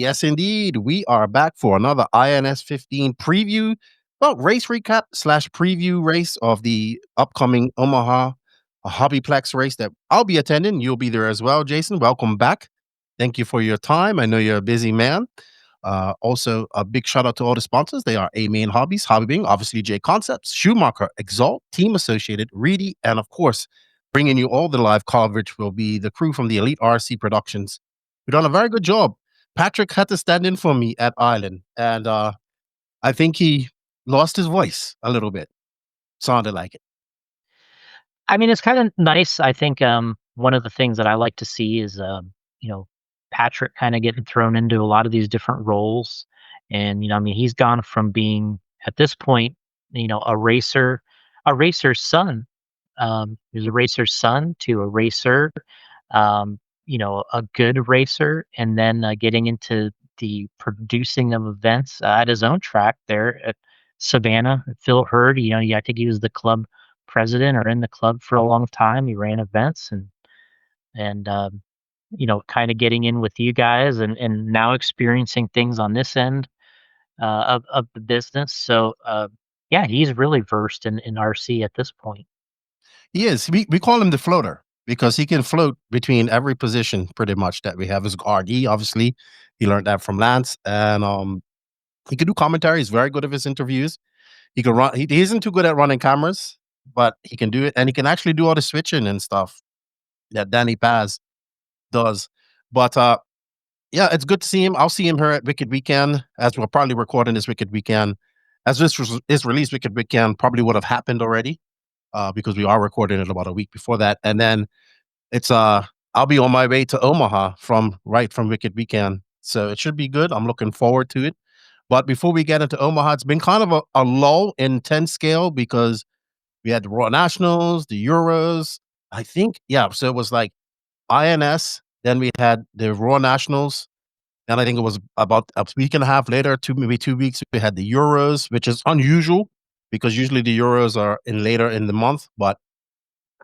Yes, indeed. We are back for another INS15 preview. Well, race recap slash preview race of the upcoming Omaha Hobbyplex race that I'll be attending. You'll be there as well, Jason. Welcome back. Thank you for your time. I know you're a busy man. Also, a big shout out to all the sponsors. They are A Main Hobbies, Hobby Being, obviously JConcepts, Schumacher, Exalt, Team Associated, Reedy, and of course, bringing you all the live coverage will be the crew from the Elite RC Productions. We've done a very good job. Patrick had to stand in for me at Island, and I think he lost his voice a little bit. Sounded like it. I mean, it's kind of nice. I think one of the things that I like to see is, Patrick kind of getting thrown into a lot of these different roles. And, I mean, he's gone from being at this point, a racer's son. He's a racer's son to a racer, a good racer, and then getting into the producing of events at his own track there at Savannah. Phil Hurd, I think he was the club president or in the club for a long time. He ran events and kind of getting in with you guys and now experiencing things on this end of the business. So, yeah, he's really versed in RC at this point. He is. We call him the floater because he can float between every position pretty much that we have. His RD, obviously, he learned that from Lance, and he can do commentary. He's very good at his interviews. He can run. He isn't too good at running cameras, but he can do it, and he can actually do all the switching and stuff that Danny Paz does. But yeah, it's good to see him. I'll see him here at Wicked Weekend, as we're probably recording this Wicked Weekend. As this is released, Wicked Weekend probably would have happened already, because we are recording it about a week before that. And then it's I'll be on my way to Omaha from Wicked Weekend, so it should be good. I'm looking forward to it. But before we get into Omaha, it's been kind of a lull in 10 scale because we had the Raw Nationals, the Euros. I think, yeah. So it was like INS, then we had the Raw Nationals, and I think it was about a week and a half later, maybe 2 weeks, we had the Euros, which is unusual because usually the Euros are later in the month, but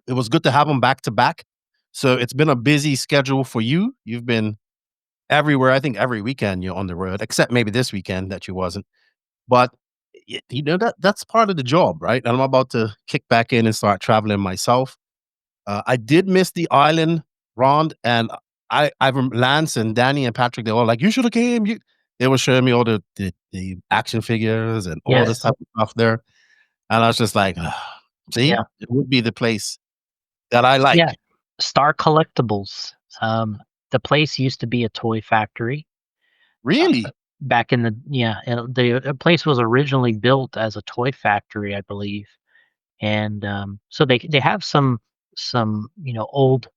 it was good to have them back to back. So it's been a busy schedule for you. You've been everywhere. I think every weekend you're on the road, except maybe this weekend that you wasn't. But that's part of the job, right? And I'm about to kick back in and start traveling myself. I did miss the Island round, and I remember Lance and Danny and Patrick. They all like, you should have came. They were showing me all the action figures and all this Yes. type of stuff there, and I was just like, see, Yeah. it would be the place that I like. Yeah. Star Collectibles. The place used to be a toy factory. Really? Back in the place was originally built as a toy factory, I believe. And so they have some old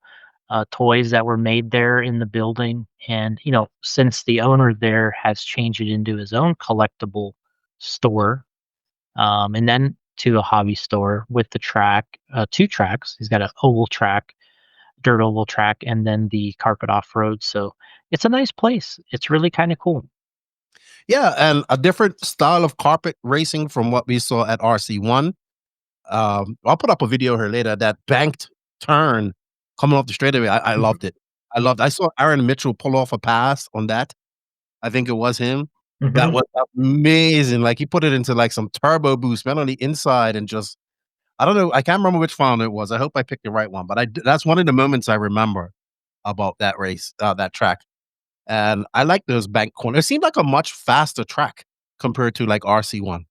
toys that were made there in the building. And since the owner there has changed it into his own collectible store, and then to a hobby store with the track, 2 tracks. He's got an oval track, dirt oval track, and then the carpet off road. So it's a nice place. It's really kind of cool. Yeah, and a different style of carpet racing from what we saw at RC1. I'll put up a video here later. That banked turn coming off the straightaway, I Mhm. loved it. I saw Aaron Mitchell pull off a pass on that. I think it was him. That Mhm. was amazing. Like he put it into like some turbo boost, went on the inside and just I don't know. I can't remember which founder it was. I hope I picked the right one, but that's one of the moments I remember about that race, that track. And I like those bank corners. It seemed like a much faster track compared to like RC1.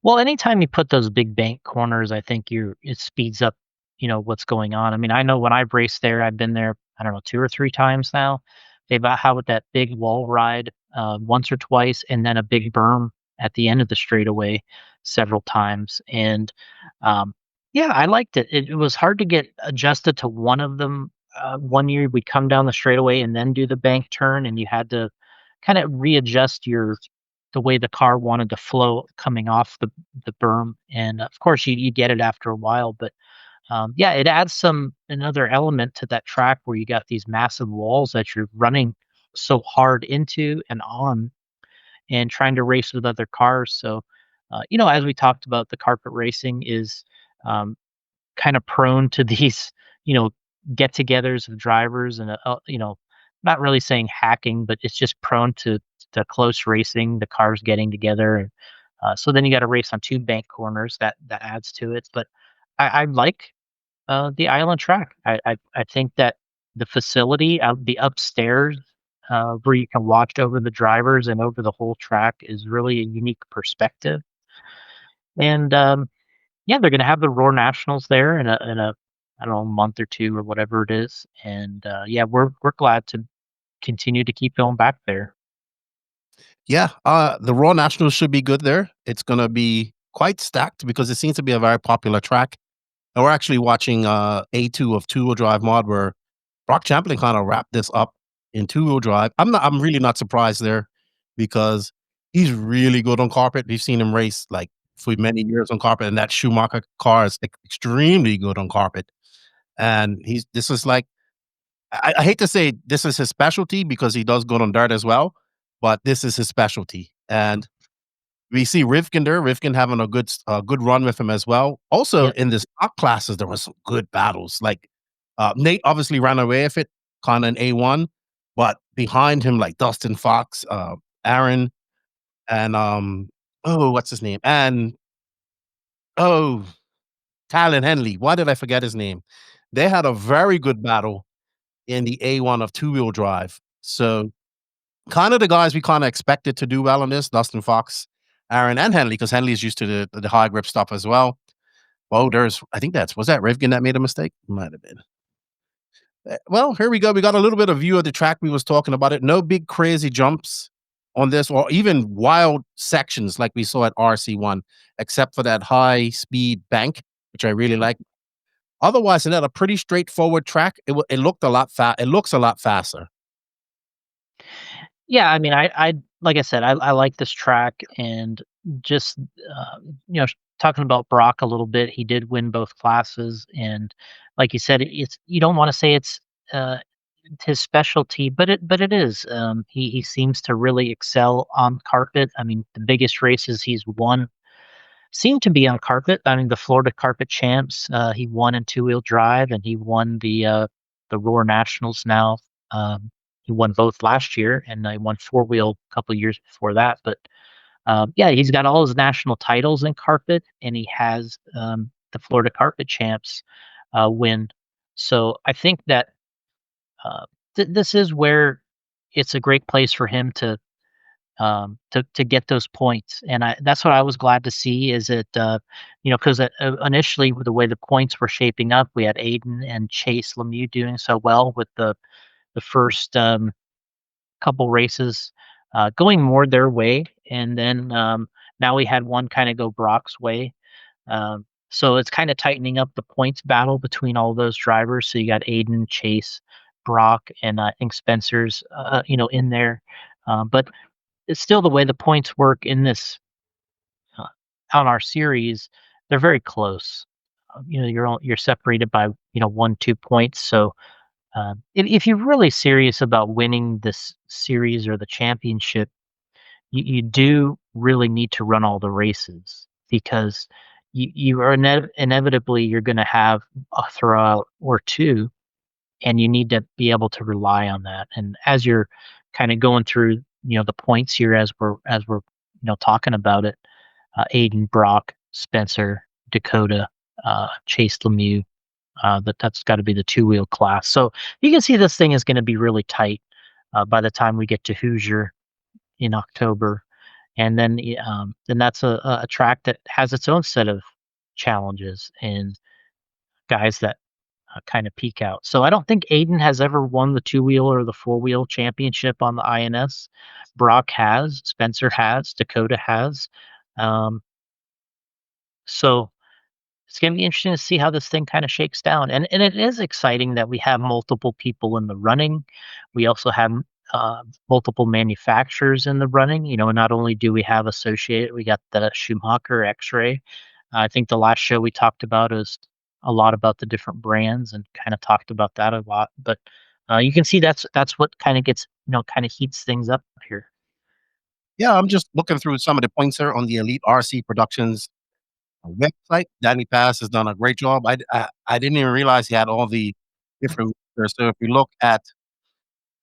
Well, anytime you put those big bank corners, I think it speeds up, what's going on. I mean, I know when I've raced there, I've been there, I don't know, 2 or 3 times now. They've had that big wall ride once or twice, and then a big berm at the end of the straightaway several times. And yeah, I liked it. It was hard to get adjusted to one of them. One year we'd come down the straightaway and then do the bank turn, and you had to kind of readjust the way the car wanted to flow coming off the berm. And of course, you get it after a while, but yeah, it adds another element to that track where you got these massive walls that you're running so hard into and on, and trying to race with other cars. So, as we talked about, the carpet racing is um, kind of prone to these, you know, get-togethers of drivers and not really saying hacking, but it's just prone to close racing, the cars getting together, and so then you got to race on two bank corners. That adds to it. But I like the island track. I think that the facility, the upstairs, where you can watch over the drivers and over the whole track, is really a unique perspective. And yeah, they're going to have the Roar Nationals there in a I don't know, month or two or whatever it is. And yeah, we're glad to continue to keep going back there. Yeah, the Raw Nationals should be good there. It's gonna be quite stacked because it seems to be a very popular track. And we're actually watching A2 of two-wheel drive mod where Brock Champlin kind of wrapped this up in two-wheel drive. I'm really not surprised there because he's really good on carpet. We've seen him race like for many years on carpet, and that Schumacher car is extremely good on carpet. And he's this is like I hate to say this is his specialty because he does good on dirt as well, but this is his specialty. And we see Rivkin there. Rivkin having a good run with him as well. Also Yep. in the stock classes, there was some good battles. Like Nate obviously ran away with it, kind of an A1, but behind him, like Dustin Fox, Aaron, and oh, what's his name? And oh, Talon Henley. Why did I forget his name? They had a very good battle in the A1 of two-wheel drive. So kind of the guys we kinda expected to do well on this, Dustin Fox, Aaron, and Henley, because Henley is used to the high grip stuff as well. Well, there's I think that's was that Rivkin that made a mistake? Might have been. Well, here we go. We got a little bit of view of the track. We was talking about it. No big crazy jumps on this or even wild sections like we saw at RC1, except for that high speed bank, which I really like. Otherwise, another pretty straightforward track. It looked a lot it looks a lot faster. Yeah, I mean, I like I said, I like this track, and just you know, talking about Brock a little bit, he did win both classes, and like you said, it's you don't want to say it's uh, his specialty, but it is. He seems to really excel on carpet. I mean, the biggest races he's won seem to be on carpet. I mean, the Florida Carpet Champs, he won in two wheel drive, and he won the Roar Nationals. Now, he won both last year, and he won four wheel a couple years before that. But yeah, he's got all his national titles in carpet, and he has the Florida Carpet Champs win. So I think that this is where it's a great place for him to get those points. And that's what I was glad to see is that, because initially with the way the points were shaping up, we had Aiden and Chase Lemieux doing so well with the first couple races going more their way. And then now we had one kind of go Brock's way. So it's kind of tightening up the points battle between all those drivers. So you got Aiden, Chase, Brock, and I think Spencer's, in there. But it's still the way the points work in this uh, on our series. They're very close. You're separated by 1-2 points. So if you're really serious about winning this series or the championship, you do really need to run all the races because you are inevitably you're going to have a throwout or two, and you need to be able to rely on that. And as you're kind of going through, the points here as we're talking about it, Aiden, Brock, Spencer, Dakota, Chase Lemieux. That's got to be the two wheel class. So you can see this thing is going to be really tight by the time we get to Hoosier in October, and then that's a track that has its own set of challenges and guys that kind of peak out. So I don't think Aiden has ever won the two wheel or the four wheel championship on the INS. Brock has, Spencer has, Dakota has. Um, so it's going to be interesting to see how this thing kind of shakes down. And it is exciting that we have multiple people in the running. We also have multiple manufacturers in the running. Not only do we have Associated, we got the Schumacher Xray. I think the last show we talked about is a lot about the different brands and kind of talked about that a lot. But you can see that's what kind of gets kind of heats things up here. Yeah, I'm just looking through some of the points here on the Elite RC Productions website. Danny Pass has done a great job. I didn't even realize he had all the different. So if we look at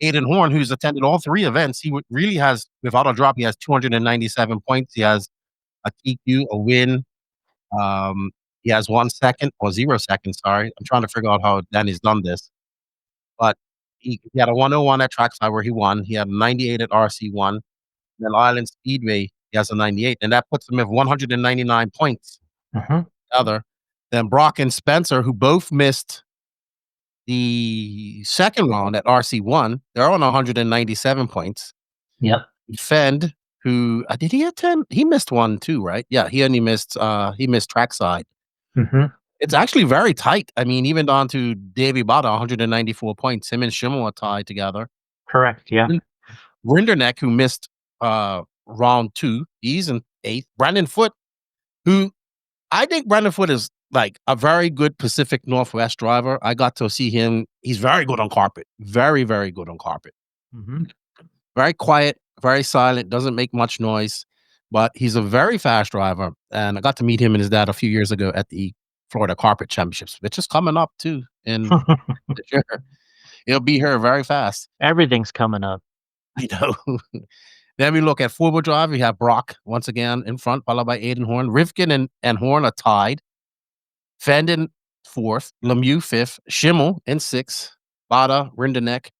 Aiden Horn, who's attended all 3 events, he really has, without a drop, he has 297 points. He has a TQ, a win. He has 1 second or 0 seconds. Sorry, I'm trying to figure out how Danny's done this, but he had a 101 at trackside where he won. He had a 98 at RC1. Then Island Speedway, he has a 98, and that puts him at 199 points. Other than Brock and Spencer, who both missed the second round at RC1, they're on 197 points. Yep. Fend, who did he attend? He missed one too, right? Yeah, he missed trackside. It's actually very tight. I mean, even down to Davey Bada, 194 points. Him and Schimmel are tied together. Correct. Yeah. Rinderneck, who missed round 2, he's in 8th. Brandon Foote, who I think Brandon Foote is like a very good Pacific Northwest driver. I got to see him. He's very good on carpet. Very, very good on carpet. Very quiet, very silent, doesn't make much noise, but he's a very fast driver. And I got to meet him and his dad a few years ago at the Florida Carpet Championships, which is coming up too. And he'll be here very fast. Everything's coming up. I know. Then we look at 4-wheel drive. We have Brock once again in front, followed by Aiden Horn. Rivkin and Horn are tied. Fend in 4th, Lemieux 5th, Schimmel in 6th, Bada, Rinderneck,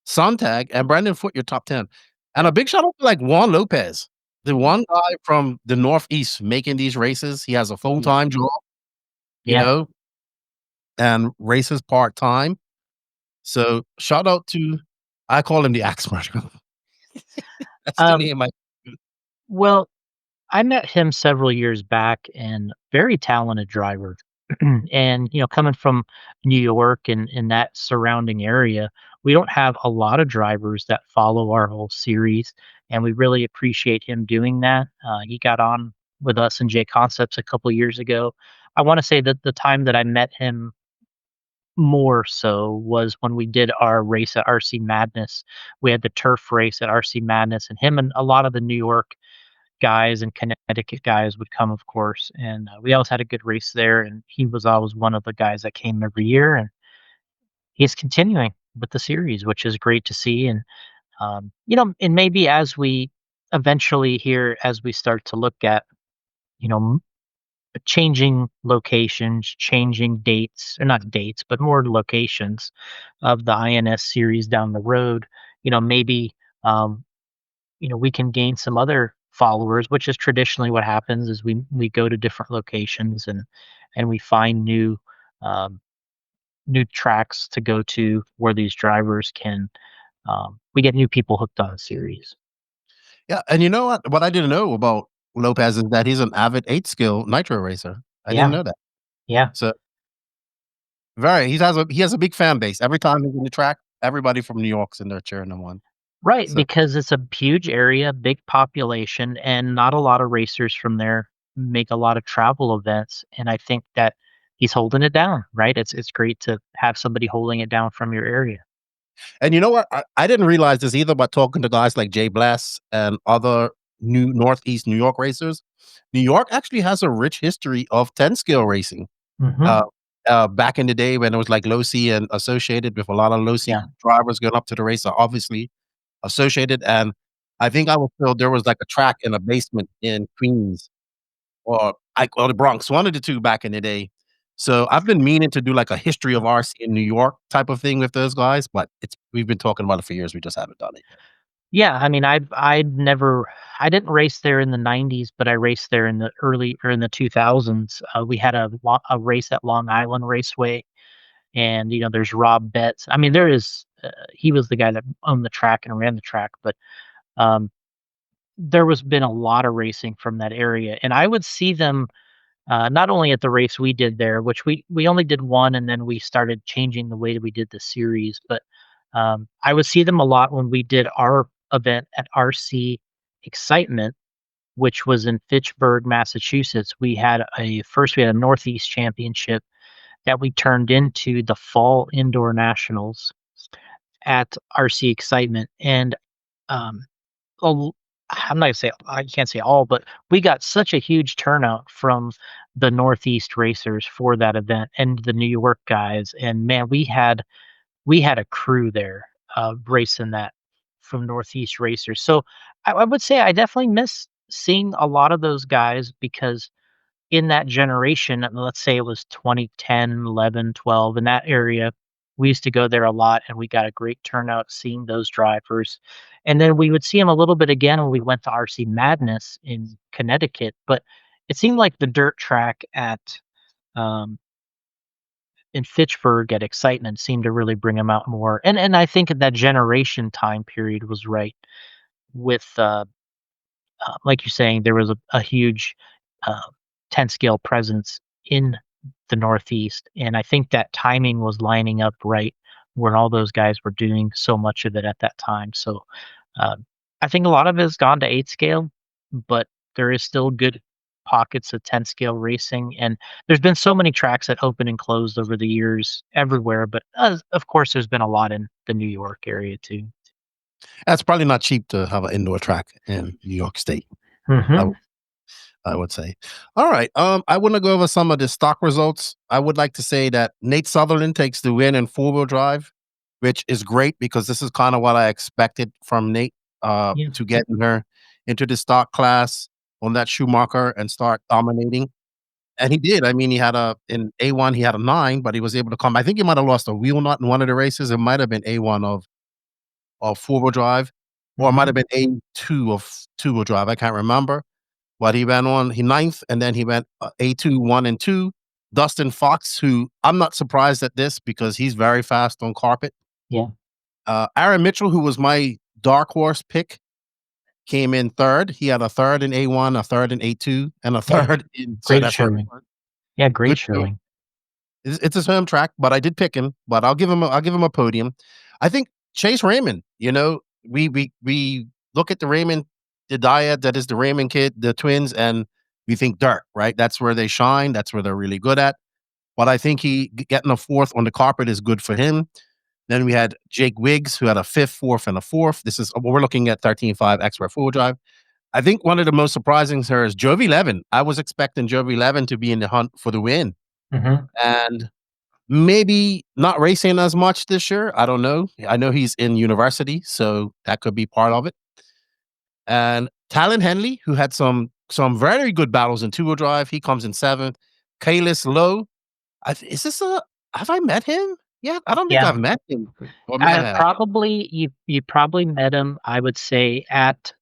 Sontag, and Brandon Foote, your top 10. And a big shout out to like Juan Lopez, the one guy from the Northeast making these races. He has a full-time job, you know, and races part-time. So shout out to, I call him the Axe Murderer. That's the name. Well, I met him several years back, and very talented driver. And, you know, coming from New York and in that surrounding area, we don't have a lot of drivers that follow our whole series, and we really appreciate him doing that. He got on with us in JConcepts a couple years ago. I want to say that the time that I met him more so was when we did our race at RC Madness. We had the turf race at RC Madness, and him and a lot of the New York guys and Connecticut guys would come, of course, and we always had a good race there, and he was always one of the guys that came every year, and he's continuing with the series, which is great to see. And you know, and maybe as we eventually here, as we start to look at, you know, changing locations, changing dates, or not dates, but more locations of the INS series down the road, you know, maybe you know, we can gain some other followers, which is traditionally what happens is we go to different locations and we find new new tracks to go to where these drivers can we get new people hooked on the series. Yeah, and you know what I didn't know about Lopez is that he's an avid 8-skill nitro racer. I didn't know that. Yeah. So he has a big fan base. Every time he's in the track, everybody from New York's in there cheering him on. Right, So because it's a huge area, big population, and not a lot of racers from there make a lot of travel events. And I think that he's holding it down, right? It's great to have somebody holding it down from your area. and you know what? I didn't realize this either by talking to guys like Jay Bless and other new Northeast New York racers. New York actually has a rich history of 10-skill racing. Back in the day when it was like low-C and Associated, with a lot of low-C drivers going up to the race, are obviously Associated. And I think I was told there was like a track in a basement in Queens or the Bronx, one of the two back in the day. So I've been meaning to do like a history of RC in New York type of thing with those guys, but we've been talking about it for years. We just haven't done it yet. Yeah, I mean, I didn't race there in the '90s, but I raced there in the early or in the 2000s. We had a race at Long Island Raceway, and you know, there's Rob Betts. I mean, there is he was the guy that owned the track and ran the track, but um, there was been a lot of racing from that area, and I would see them not only at the race we did there, which we only did one, and then we started changing the way that we did the series, but I would see them a lot when we did our event at RC Excitement, which was in Fitchburg, Massachusetts. We had a Northeast Championship that we turned into the Fall Indoor Nationals at RC Excitement, and um, I'm not gonna say I can't say all, but we got such a huge turnout from the Northeast racers for that event and the New York guys, and man, we had a crew there. racing that from Northeast racers. So I would say I definitely miss seeing a lot of those guys because in that generation, let's say it was 2010, 11, 12, in that area, we used to go there a lot and we got a great turnout seeing those drivers. And then we would see them a little bit again when we went to RC Madness in Connecticut. But it seemed like the dirt track at um, in Fitchburg at Excitement seemed to really bring them out more. And I think that generation time period was right with like you're saying, there was a huge uh, 10 scale presence in the Northeast. And I think that timing was lining up right when all those guys were doing so much of it at that time. So uh, I think a lot of it has gone to 8 scale, but there is still good pockets of 10 scale racing. And there's been so many tracks that opened and closed over the years everywhere. But of course, there's been a lot in the New York area too. That's probably not cheap to have an indoor track in New York State. I, Hmm. I would say. All right. I want to go over some of the stock results. I would like to say that Nate Sutherland takes the win in 4-wheel drive, which is great because this is kind of what I expected from Nate Yeah. to get her into the stock class on that Schumacher and start dominating. And he did. I mean, he had in A1, he had a 9, but he was able to come. I think he might have lost a wheel nut in one of the races. It might have been A1 of 4-wheel drive, or it might have Hmm. been A2 of 2-wheel drive. I can't remember. But he ran on he ninth, and then he went A2, 1 and 2. Dustin Fox, who I'm not surprised at this because he's very fast on carpet. Yeah. Aaron Mitchell, who was my dark horse pick, came in third. He had a third in A1, a third in A2, and a Yeah. third in so Great that's what showing. Yeah, great good. showing. It's a home track, but I did pick him. But I'll give him a podium. I think Chase Raymond. We look at the Raymond, the dyad that is the Raymond kid, the twins, and we think dirt, right? That's where they shine. That's where they're really good at. But I think getting a fourth on the carpet is good for him. Then we had Jake Wiggs, who had a fifth, fourth, and a fourth. This is we're looking at 13.5 Xray full drive. I think one of the most surprising here is Jovi Levin. I was expecting Jovi Levin to be in the hunt for the win, Mhm. and maybe not racing as much this year. I don't know. I know he's in university, so that could be part of it. And Talon Henley, who had some very good battles in 2-wheel drive, he comes in 7th. Kalis Lowe, is this a have I met him yet? I don't think Yeah. I've met him or met him. Probably you probably met him, I would say, at,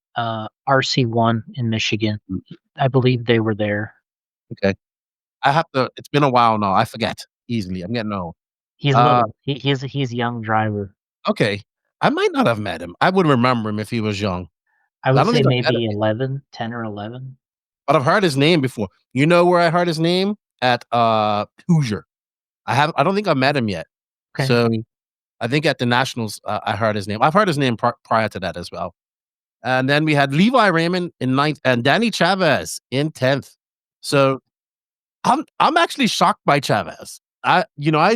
RC1 in Michigan. Mm, I believe they were there. okay. I have to it's been a while now. I forget easily. I'm getting old. He's Uh, little. He's a young driver. okay. I might not have met him. I would remember him if he was young. I I would don't say think I've met him maybe yet, 11, 10 or 11. but I've heard his name before. You know where I heard his name? At, Hoosier. I don't think I met him yet. Okay. So, I think at the nationals, I heard his name. I've heard his name prior to that as well. And then we had Levi Raymond in 9th and Danny Chavez in 10th. So, I'm actually shocked by Chavez. I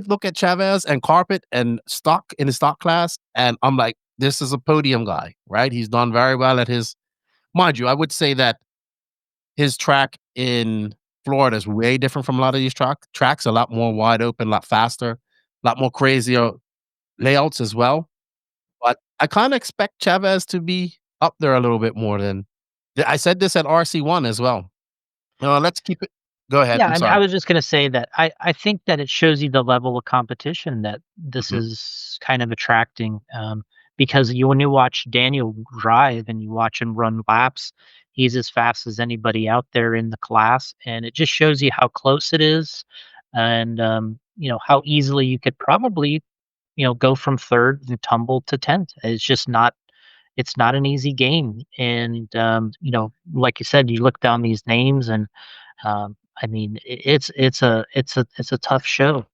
look at Chavez and carpet and stock in the stock class, and I'm like, this is a podium guy, right? He's done very well at his mind you, I would say that his track in Florida is way different from a lot of these tracks, a lot more wide open, a lot faster, a lot more crazier layouts as well. But I kinda expect Chavez to be up there a little bit more than I said this at RC1 as well. Let's keep it go ahead, Yeah, I'm I mean, sorry. I was just gonna say that I think that it shows you the level of competition that this Mhm. is kind of attracting, because when you watch Daniel drive and you watch him run laps, he's as fast as anybody out there in the class, and it just shows you how close it is and, how easily you could probably, go from 3rd and tumble to 10th. It's not an easy game, and, like you said, you look down these names and, I mean, it's a tough show.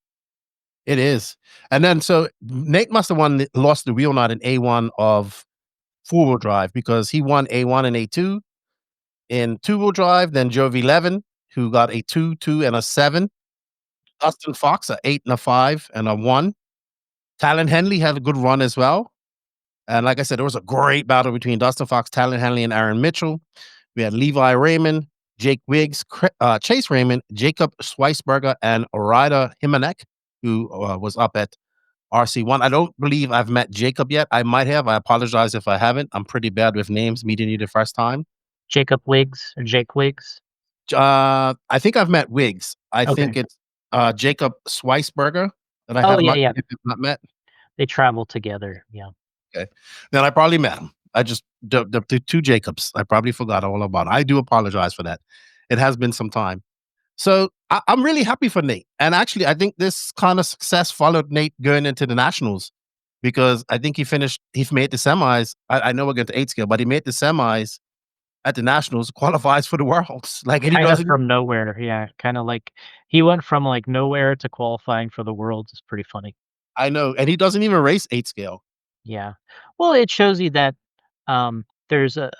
It is. And then so Nate must have lost the wheel nut in A1 of 4-wheel drive because he won A1 and A2 in 2-wheel drive, then Jovi Levin, who got a 2, 2, and a 7. Dustin Fox, a 8 and a 5 and a 1. Talon Henley had a good run as well. And like I said, there was a great battle between Dustin Fox, Talon Henley, and Aaron Mitchell. We had Levi Raymond, Jake Wiggs, Chase Raymond, Jacob Schweisberger, and Orida Himanek, who was up at RC1. I don't believe I've met Jacob yet. I might have. I apologize if I haven't. I'm pretty bad with names, meeting you the first time. Jacob Wiggs or Jake Wiggs? I think I've met Wiggs. I Okay. think it's Jacob Sweisberger that I Oh, have yeah, not yeah. met. They travel together, yeah. Okay, then I probably met him. I just the two Jacobs. I probably forgot all about. I do apologize for that. It has been some time. So I'm really happy for Nate. And actually, I think this kind of success followed Nate going into the nationals because I think he made the semis. I know we're going to 8 scale, but he made the semis at the nationals, qualifies for the worlds. Like, and he Kinda doesn't, from nowhere, yeah, kinda like he went from, like, nowhere to qualifying for the Worlds. It's pretty funny. I know, and he doesn't even race 8 scale. Yeah. Well, it shows you that, there's a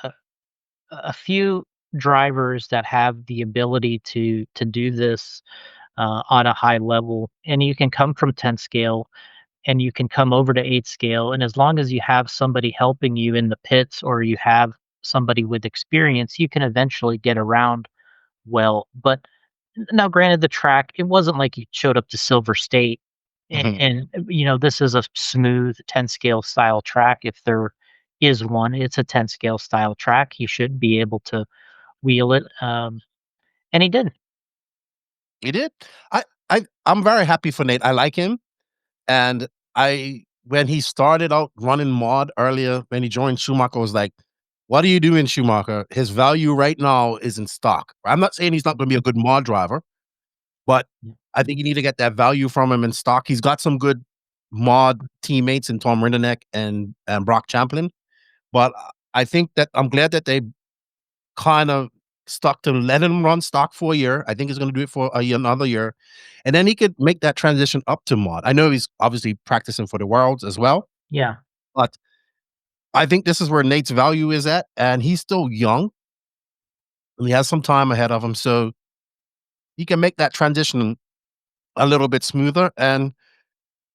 few drivers that have the ability to do this, on a high level, and you can come from 10 scale, and you can come over to 8 scale, and as long as you have somebody helping you in the pits or you have somebody with experience, you can eventually get around well. But now, granted, the track, it wasn't like you showed up to Silver State Mhm. this is a smooth 10 scale style track. If there is one, it's a 10 scale style track. He should be able to wheel it. And he did. He did. I'm very happy for Nate. I like him. And when he started out running mod earlier, when he joined Schumacher, was like, what are you doing, Schumacher? His value right now is in stock. I'm not saying he's not going to be a good mod driver, but Yeah. I think you need to get that value from him in stock. He's got some good mod teammates in Tom Rinderneck and Brock Champlin. But I think that I'm glad that they kind of stuck to letting him run stock for a year. I think he's going to do it for another year. And then he could make that transition up to mod. I know he's obviously practicing for the worlds as well, Yeah. but I think this is where Nate's value is at. And he's still young and he has some time ahead of him. So he can make that transition a little bit smoother. And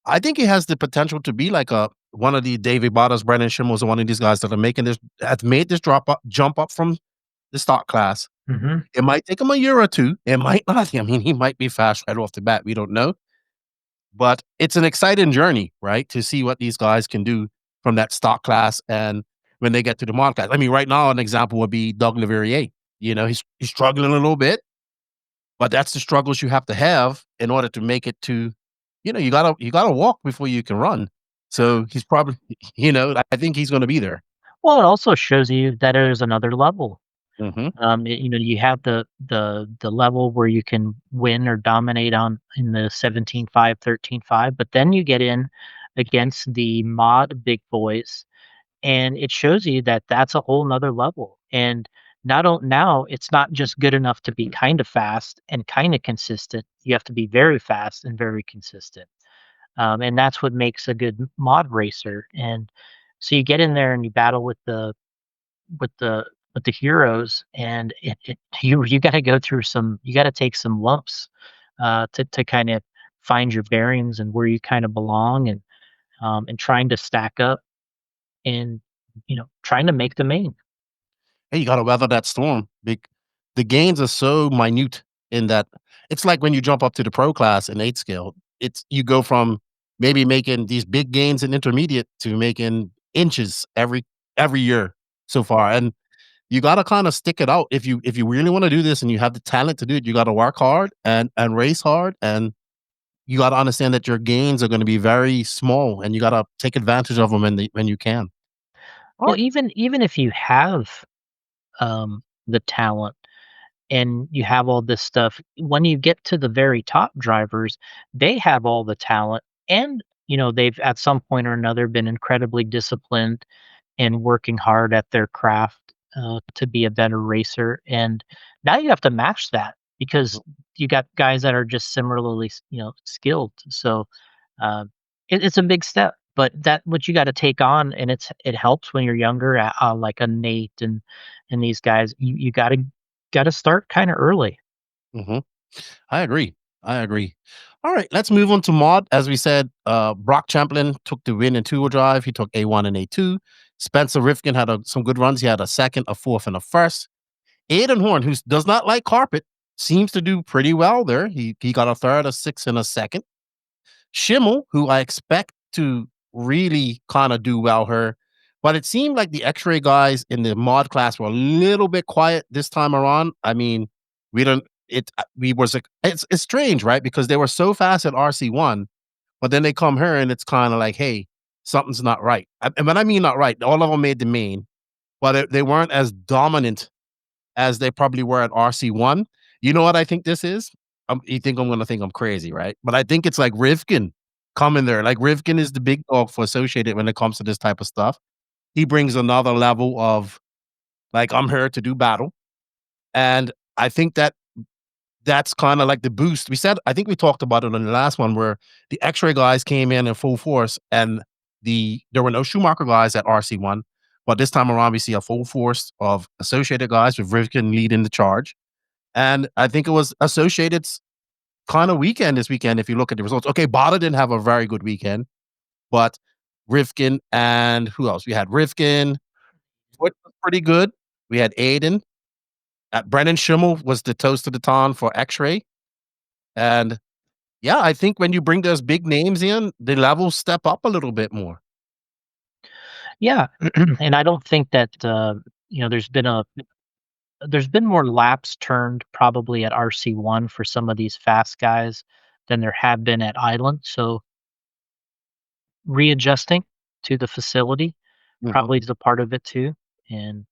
I think he has the potential to be like one of the David Bottas, Brendan Schimmels, or one of these guys that are making this have made this jump up from the stock class. Hmm. It might take him a year or two. It might not. I mean, he might be fast right off the bat. We don't know. But it's an exciting journey, right? To see what these guys can do from that stock class and when they get to the mod class. I mean, right now, an example would be Doug Leverrier. He's struggling a little bit, but that's the struggles you have to have in order to make it to, you gotta walk before you can run. So he's probably, I think he's gonna be there. Well, it also shows you that there's another level. Mhm. You have the level where you can win or dominate on in the 17.5, 13.5, but then you get in against the mod big boys, and it shows you that that's a whole nother level. And now it's not just good enough to be kind of fast and kind of consistent. You have to be very fast and very consistent. And that's what makes a good mod racer. And so you get in there and you battle with the with the heroes, and you got to go through you got to take some lumps to kind of find your bearings and where you kind of belong, and trying to stack up, and trying to make the main. Hey, you gotta weather that storm. The gains are so minute in that it's like when you jump up to the pro class in 8 scale, you go from maybe making these big gains in intermediate to making inches every year so far. And you gotta kinda stick it out. If you really wanna do this and you have the talent to do it, you gotta work hard and race hard, and you gotta understand that your gains are gonna be very small, and you gotta take advantage of them when you can. Well, Alright. even if you have the talent and you have all this stuff, when you get to the very top drivers, they have all the talent, and they've at some point or another been incredibly disciplined and working hard at their craft, to be a better racer. And now you have to match that because you got guys that are just similarly, skilled. So uh, it's a big step, but that what you got to take on, and it helps when you're younger, like a Nate and these guys. You got to start kind of early. Mhm. I agree. I agree. All right, let's move on to mod. As we said, Brock Champlin took the win in two-wheel drive. He took A1 and A2. Spencer Rifkin had some good runs. He had a second, a fourth, and a first. Aiden Horn, who does not like carpet, seems to do pretty well there. He got a third, a sixth, and a second. Schimmel, who I expect to really kind of do well here. But it seemed like the Xray guys in the mod class were a little bit quiet this time around. I mean, we don't it we was like it's strange, right? Because they were so fast at RC1, but then they come here and it's kind of like, hey, something's not right. And when I mean not right, all of them made the main, but they weren't as dominant as they probably were at RC1. You know what I think this is? You think I'm gonna think I'm crazy, right? But I think it's like Rivkin coming there. Like Rivkin is the big dog for Associated when it comes to this type of stuff. He brings another level of like, I'm here to do battle. And I think that's kind of like the boost. I think we talked about it on the last one where the X-ray guys came in full force and there were no Schumacher guys at RC1. But this time around, we see a full force of Associated guys with Rivkin leading the charge. And I think it was Associated's kind of weekend this weekend, if you look at the results. Okay, Bada didn't have a very good weekend, but Rivkin and who else? We had Rivkin, which was pretty good. We had Aiden. Brennan Schimmel was the toast of the town for X-Ray. And yeah, I think when you bring those big names in, the levels step up a little bit more. Yeah, and I don't think that there's been more laps turned probably at RC1 for some of these fast guys than there have been at Island. So readjusting to the facility Mhm. probably is a part of it too. And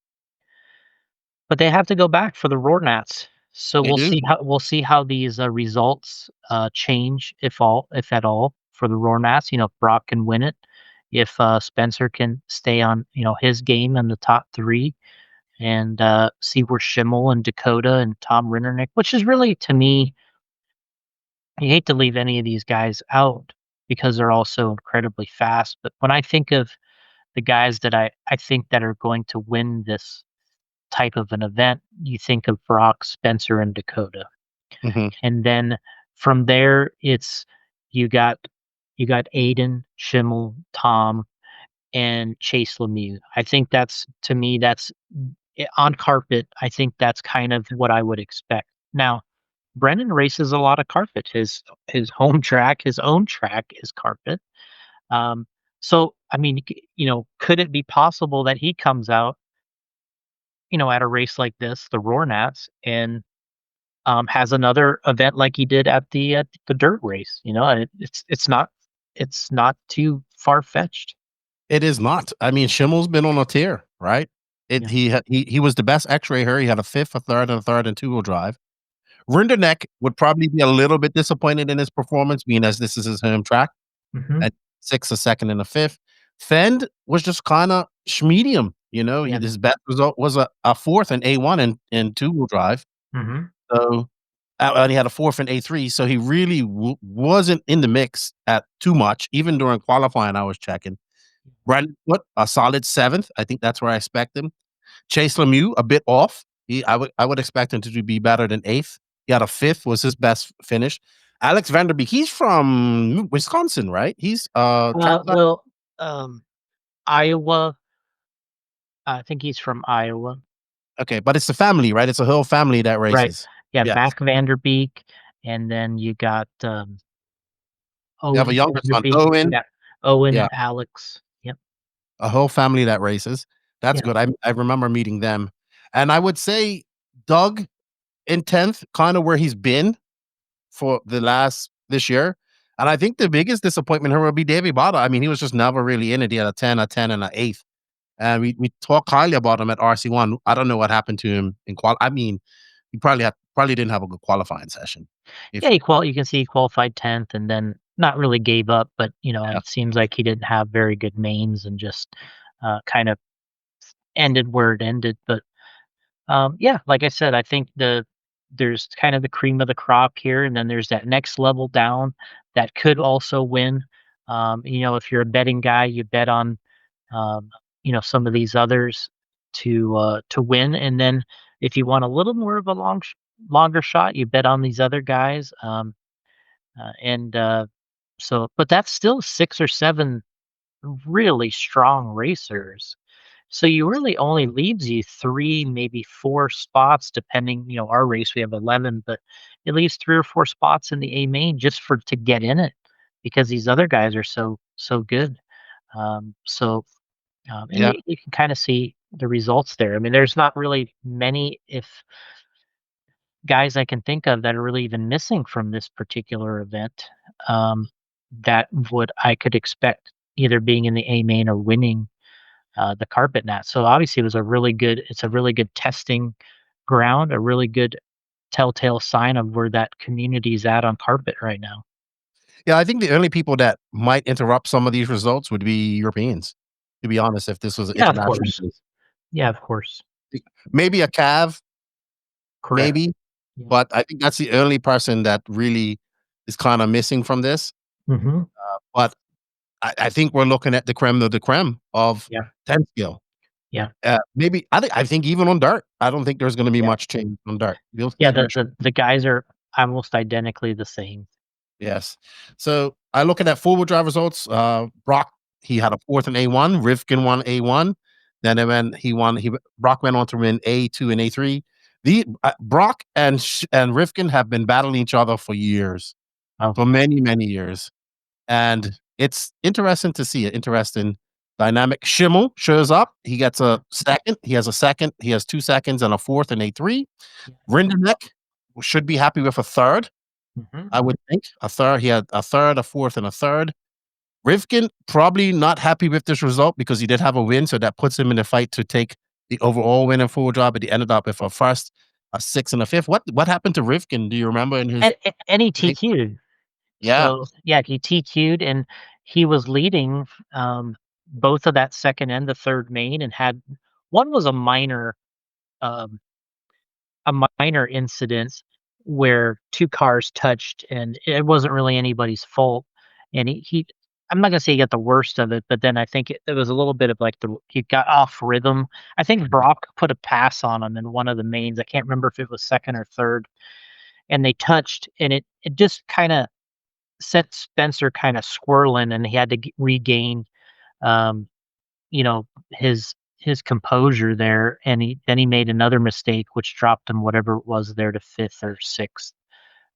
but they have to go back for the Roar Nats. So They do. we'll see how these results change if at all for the Roar Nats. If Brock can win it, if Spencer can stay on his game in the top three, and see where Schimmel and Dakota and Tom Rinnernick, which is really to me, you hate to leave any of these guys out because they're all so incredibly fast. But when I think of the guys that I think that are going to win this type of an event, you think of Brock, Spencer, and Dakota. Mhm. And then from there, it's you got Aiden, Schimmel, Tom, and Chase Lemieux. I think that's to me that's on carpet. I think that's kind of what I would expect. Now, Brennan races a lot of carpet. His home track, his own track is carpet. Um, so I mean, could it be possible that he comes out, at a race like this, the Roar Nats, and has another event like he did at the dirt race? It's not too far fetched. It is not. I mean, Schimmel's been on a tear, right? Yeah. He was the best X-ray here. He had a fifth, a third, and a third and two-wheel drive. Rinderneck would probably be a little bit disappointed in his performance, being as this is his home track Hmm. at sixth, a second, and a fifth. Fend was just kind of schmedium, Yeah. his best result was a fourth in A1 and two-wheel drive. Hmm. So and he had a fourth in A3. So he really wasn't in the mix at too much, even during qualifying. I was checking. Brandon Foot, a solid seventh. I think that's where I expect him. Chase Lemieux, a bit off. I would expect him to be better than eighth. He had a fifth, was his best finish. Alex Vanderbeek, he's from Wisconsin, right? He's track guy. Well, um, Iowa. I think he's from Iowa. Okay, but it's the family, right? It's a whole family that Right. races. Yeah, Yes. Mac Vanderbeek, and then you got, They have a Owen younger son, Vanderbeek. Owen. Yeah. Owen, Yeah, Alex. Yep. a whole family that races. That's Yeah. good. I remember meeting them. And I would say Doug in 10th, kind of where he's been for this year. And I think the biggest disappointment here will be Davey Bada. I mean, he was just never really in it. He had a 10, and an eighth. And we talk highly about him at RC1. I don't know what happened to him in qual. I mean, he probably didn't have a good qualifying session. If Yeah, you can see he qualified 10th and then not really gave up, but, yeah. it seems like he didn't have very good mains and just, kind of ended where it ended. But, yeah, like I said, I think there's kind of the cream of the crop here, and then there's that next level down that could also win. If you're a betting guy, you bet on, some of these others to win, and then if you want a little more of a longer shot, you bet on these other guys. And so, but that's still 6 or 7 really strong racers. So you really only leaves you 3, maybe 4 spots, depending. Our race we have 11, but it leaves 3 or 4 spots in the A main just to get in it. because these other guys are so good. So and Yeah. you can kind of see the results there. I mean, there's not really many if guys I can think of that are really even missing from this particular event, um, that would I could expect either being in the A main or winning the carpet nat. So obviously, it's a really good testing ground, a really good telltale sign of where that community is at on carpet right now. Yeah, I think the only people that might interrupt some of these results would be Europeans, to be honest, if this was an Yeah, of international course. race. Yeah, of course. Maybe a Cav, Correct. maybe, Yeah. but I think that's the only person that really is kinda missing from this. Hmm. But I think we're looking at the creme of Yeah. 10 skill. Yeah. Maybe I think even on dirt, I don't think there's gonna be Yeah. much change on dirt. We'll Yeah. see. The guys are almost identically the same. Yes. So I looking at four-wheel drive results. Brock, he had a fourth in A1. Rivkin won A1. Then Brock went on to win A2 and A3. The Brock and Rivkin have been battling each other for years, Oh. for many many years, and it's interesting to see it. Interesting dynamic. Schimmel shows up. He gets a second. He has a second. He has 2 seconds and a fourth in A3. Yeah. Rinderneck should be happy with a third. Hmm. I would think a third. He had a third, a fourth, and a third. Rivkin probably not happy with this result because he did have a win, so that puts him in the fight to take the overall win in full job. But he ended up with a first, a sixth, and a fifth. What happened to Rivkin? Do you remember in his? And he TQ'd. Yeah, So yeah, he TQ'd and he was leading both of that second and the third main and had one was um, a minor incident where 2 cars touched, and it wasn't really anybody's fault, and he I'm not gonna say he got the worst of it, but then I think it was a little bit of, like, he got off rhythm. I think Brock put a pass on him in one of the mains. I can't remember if it was 2nd or 3rd, and they touched, and it just kinda set Spencer kinda swirling, and he had to regain, um, his composure there, and he made another mistake, which dropped him whatever it was there to 5th or 6th.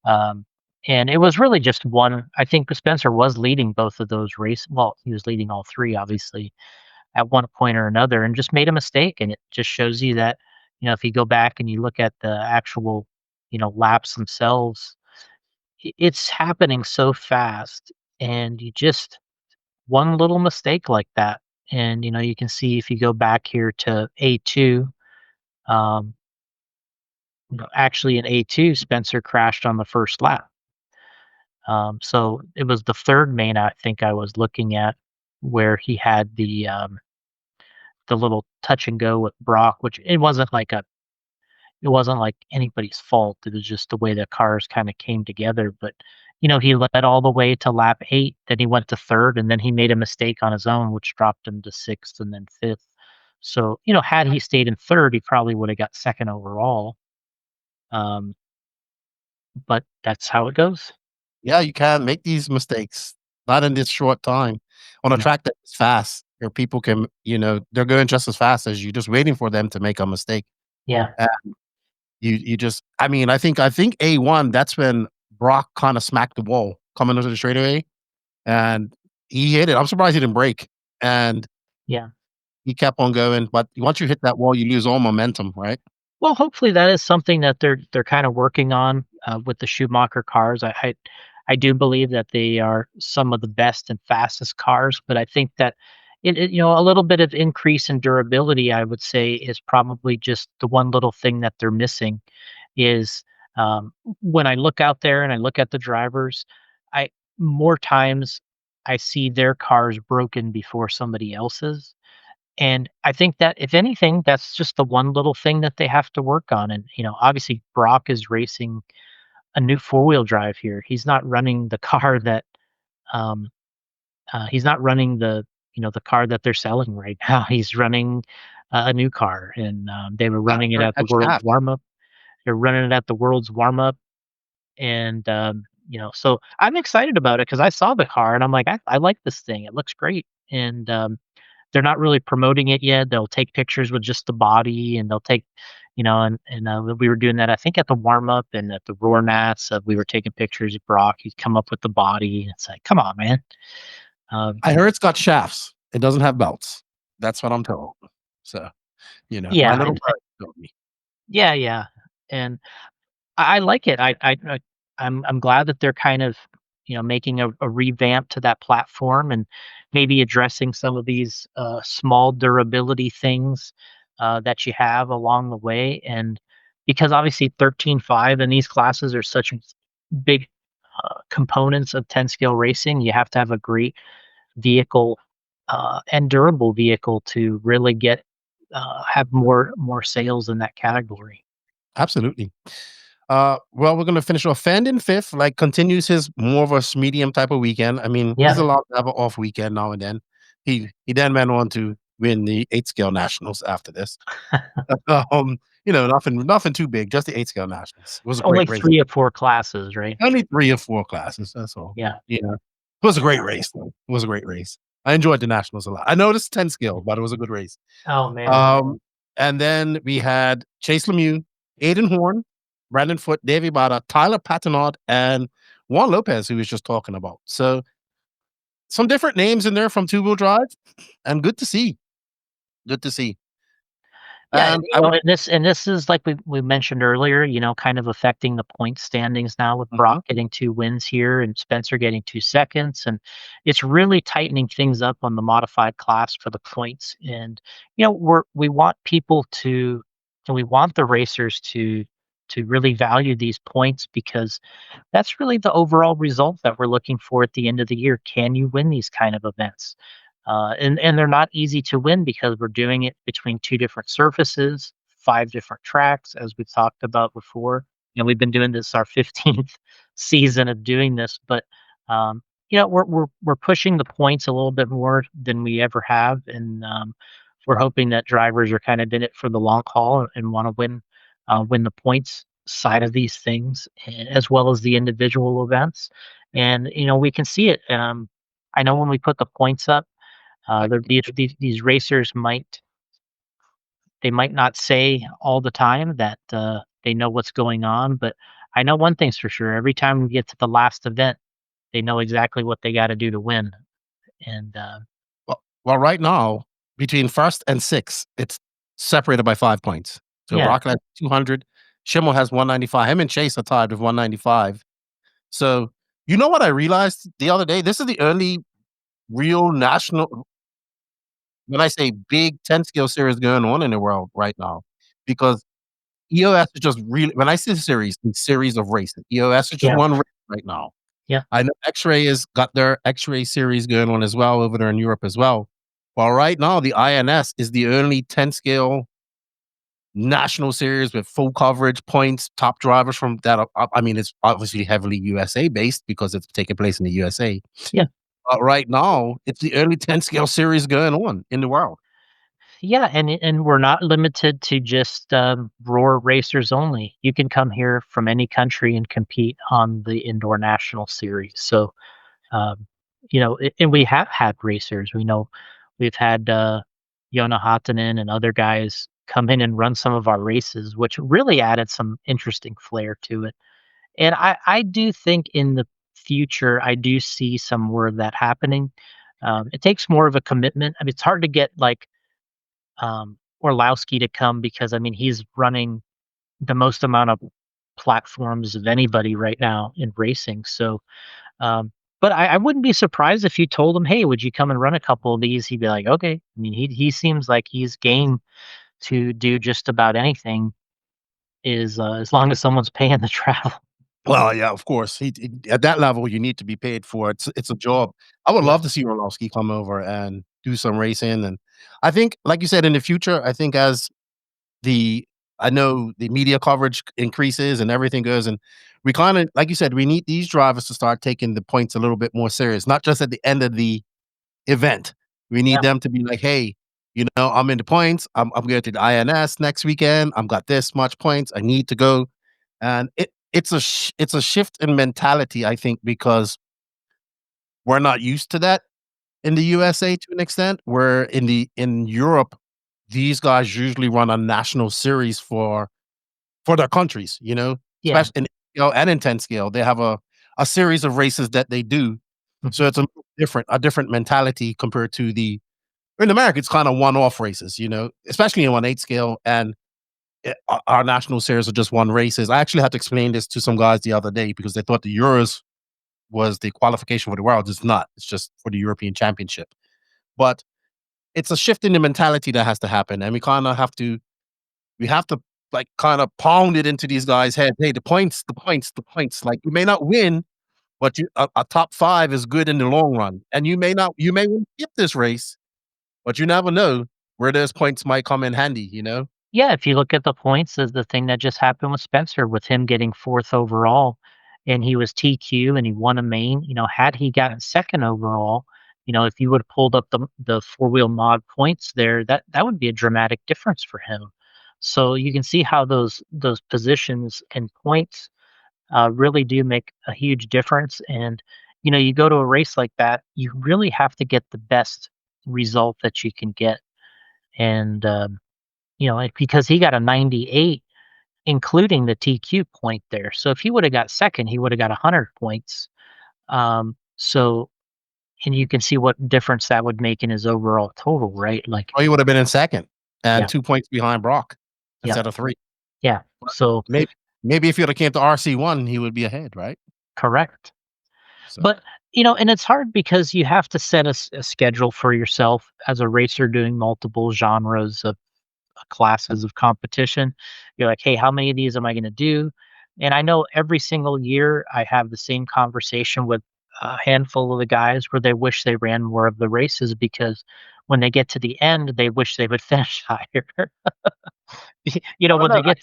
Um, and it was really just one. I think Spencer was leading both of those well, he was leading all 3, obviously, at one point or another, and just made a mistake, and it just shows you that, if you go back and you look at the actual, laps themselves, it's happening so fast, and you just one little mistake like that. And you can see if you go back here to A2, um, actually in A2, Spencer crashed on the first lap. So it was the third main I think I was looking at where he had the little touch and go with Brock, which it wasn't like anybody's fault. It was just the way the cars kind of came together. But he led all the way to lap 8, then he went to third, and then he made a mistake on his own, which dropped him to 6th and then 5th. So had he stayed in third, he probably would have got second overall. Um, but that's how it goes. yeah, you can't make these mistakes, not in this short time on a Yeah, track that's fast, where people can, they're going just as fast as you, just waiting for them to make a mistake. yeah, Uh, you just, I think A1. That's when Brock kind of smacked the wall coming into the straightaway, and he hit it. I'm surprised he didn't break, and yeah. he kept on going. But once you hit that wall, you lose all momentum, right? Well, hopefully that is something that they're kind of working on with the Schumacher cars. I do believe that they are some of the best and fastest cars, but I think that a little bit of increase in durability, I would say, is probably just the one little thing that they're missing. Is when I look out there and I look at the drivers, I more times I see their cars broken before somebody else's, and I think that if anything, that's just the one little thing that they have to work on. And, obviously Brock is racing a new four-wheel drive here. He's not running the car that um he's not running the car that they're selling right now. He's running a new car, and they were Yeah, running it very at the head world's shaft. warm up. They're running it at the world's warm up, and so I'm excited about it because I saw the car and I'm like, I like this thing. It looks great, and they're not really promoting it yet. They'll take pictures with just the body, and they'll take, we were doing that, I think, at the warm up and at the roar nats. We were taking pictures of Brock. He'd come up with the body. And it's like, come on, man. Um, I heard it's got shafts. It doesn't have belts. That's what I'm told. So, my yeah, little bird told me. yeah, yeah, and I like it. I'm glad that they're kind of, making a revamp to that platform and maybe addressing some of these small durability things that you have along the way. And because obviously 13.5 and these classes are such big components of 10 scale racing, you have to have a great vehicle and durable vehicle to really get have more sales in that category. Absolutely. Well, we're gonna finish off Fend in fifth, like continues his more of a medium type of weekend. I mean, he's Yeah. allowed to have an off weekend now and then. He then went on to win the 8 scale nationals after this. Nothing too big, just the 8 scale nationals. It was a Only great race. 3 or 4 classes, right? Only 3 or 4 classes, that's all. Yeah. It was a great race, though. It was a great race. I enjoyed the nationals a lot. I know it's 10 scale, but it was a good race. Oh, man. And then we had Chase Lemieux, Aiden Horn, Brandon Foote, Davey Bada, Tyler Patinod, and Juan Lopez, who we was just talking about. So some different names in there from two-wheel drive, and good to see. Good to see. Yeah, And I would and this is like we mentioned earlier, kind of affecting the point standings now with Mhm. Brock getting 2 wins here and Spencer getting 2 seconds, and it's really tightening things up on the modified class for the points. And we want people to, and we want the racers to really value these points because that's really the overall result that we're looking for at the end of the year. Can you win these kind of events? And they're not easy to win because we're doing it between 2 different surfaces, 5 different tracks, as we've talked about before. We've been doing this our 15th season of doing this, but we're pushing the points a little bit more than we ever have, and we're hoping that drivers are kind of in it for the long haul and want to win the points side of these things, as well as the individual events. And we can see it. I know when we put the points up, these racers might not say all the time that they know what's going on, but I know one thing's for sure: every time we get to the last event, they know exactly what they got to do to win. And well, right now, between first and sixth, it's separated by 5 points. So yeah, Brock has 200, Schimmel has 195. Him and Chase are tied with 195. So, you know what I realized the other day? This is the only real national when I say big 10 scale series going on in the world right now, because EOS is just really when I say series, it's series of racing. EOS is just yeah, one race right now. yeah, I know Xray has got their Xray series going on as well over there in Europe as well. Well, right now, the INS is the only 10 scale national series with full coverage, points, top drivers from that. I mean, it's obviously heavily USA based because it's taking place in the USA. yeah. Right now, it's the only 10 scale series going on in the world. Yeah, and we're not limited to just roar racers only. You can come here from any country and compete on the indoor national series. So, and we have had racers. We know we've had Jona Hatanen and other guys come in and run some of our races, which really added some interesting flair to it. And I do think in the future, I do see some more of that happening. It takes more of a commitment. I mean, it's hard to get like Orlowski to come because I mean he's running the most amount of platforms of anybody right now in racing. So, but I wouldn't be surprised if you told him, "Hey, would you come and run a couple of these?" He'd be like, "Okay." I mean, he seems like he's game to do just about anything, is as long as someone's paying the travel. Well, yeah, of course. At that level, you need to be paid for it. It's a job. I would Yeah, love to see Orlowski come over and do some racing. And I think, like you said, in the future, I think as the I know the media coverage increases and everything goes, and we kind of, like you said, we need these drivers to start taking the points a little bit more serious, not just at the end of the event. We need yeah, them to be like, hey, I'm in the points. I'm going to the INS next weekend. I've got this much points. I need to go. And it's a shift in mentality, I think, because we're not used to that in the USA to an extent. Where in Europe, these guys usually run a national series for their countries, Yeah. especially in scale and in 10 scale. They have a series of races that they do. So Mhm. it's a different mentality compared to in America, it's kind of one-off races, especially in 1/8 scale. And our national series are just one races. I actually had to explain this to some guys the other day because they thought the Euros was the qualification for the world. It's not. It's just for the European Championship. But it's a shift in the mentality that has to happen, and we have to like kind of pound it into these guys' head. Hey, the points, the points, the points. Like you may not win, but a top five is good in the long run, and you may skip this race, but you never know where those points might come in handy. Yeah, if you look at the points, as the thing that just happened with Spencer, with him getting 4th overall, and he was TQ and he won a main, had he gotten 2nd overall, if you would have pulled up the four-wheel mod points there, that would be a dramatic difference for him. So you can see how those positions and points really do make a huge difference. And you go to a race like that, you really have to get the best result that you can get. And like, because he got a 98, including the TQ point there. So if he would have got 2nd, he would have got 100 points. So, and you can see what difference that would make in his overall total, right? Like, Or he would have been in second and yeah, 2 points behind Brock yeah, instead of three. yeah. But So maybe if he would have came to RC1, he would be ahead, right? correct. So But, and it's hard because you have to set a schedule for yourself as a racer doing multiple genres of classes of competition. You're like, hey, how many of these am I going to do? And I know every single year I have the same conversation with a handful of the guys where they wish they ran more of the races because when they get to the end, they wish they would finish higher. oh, When no,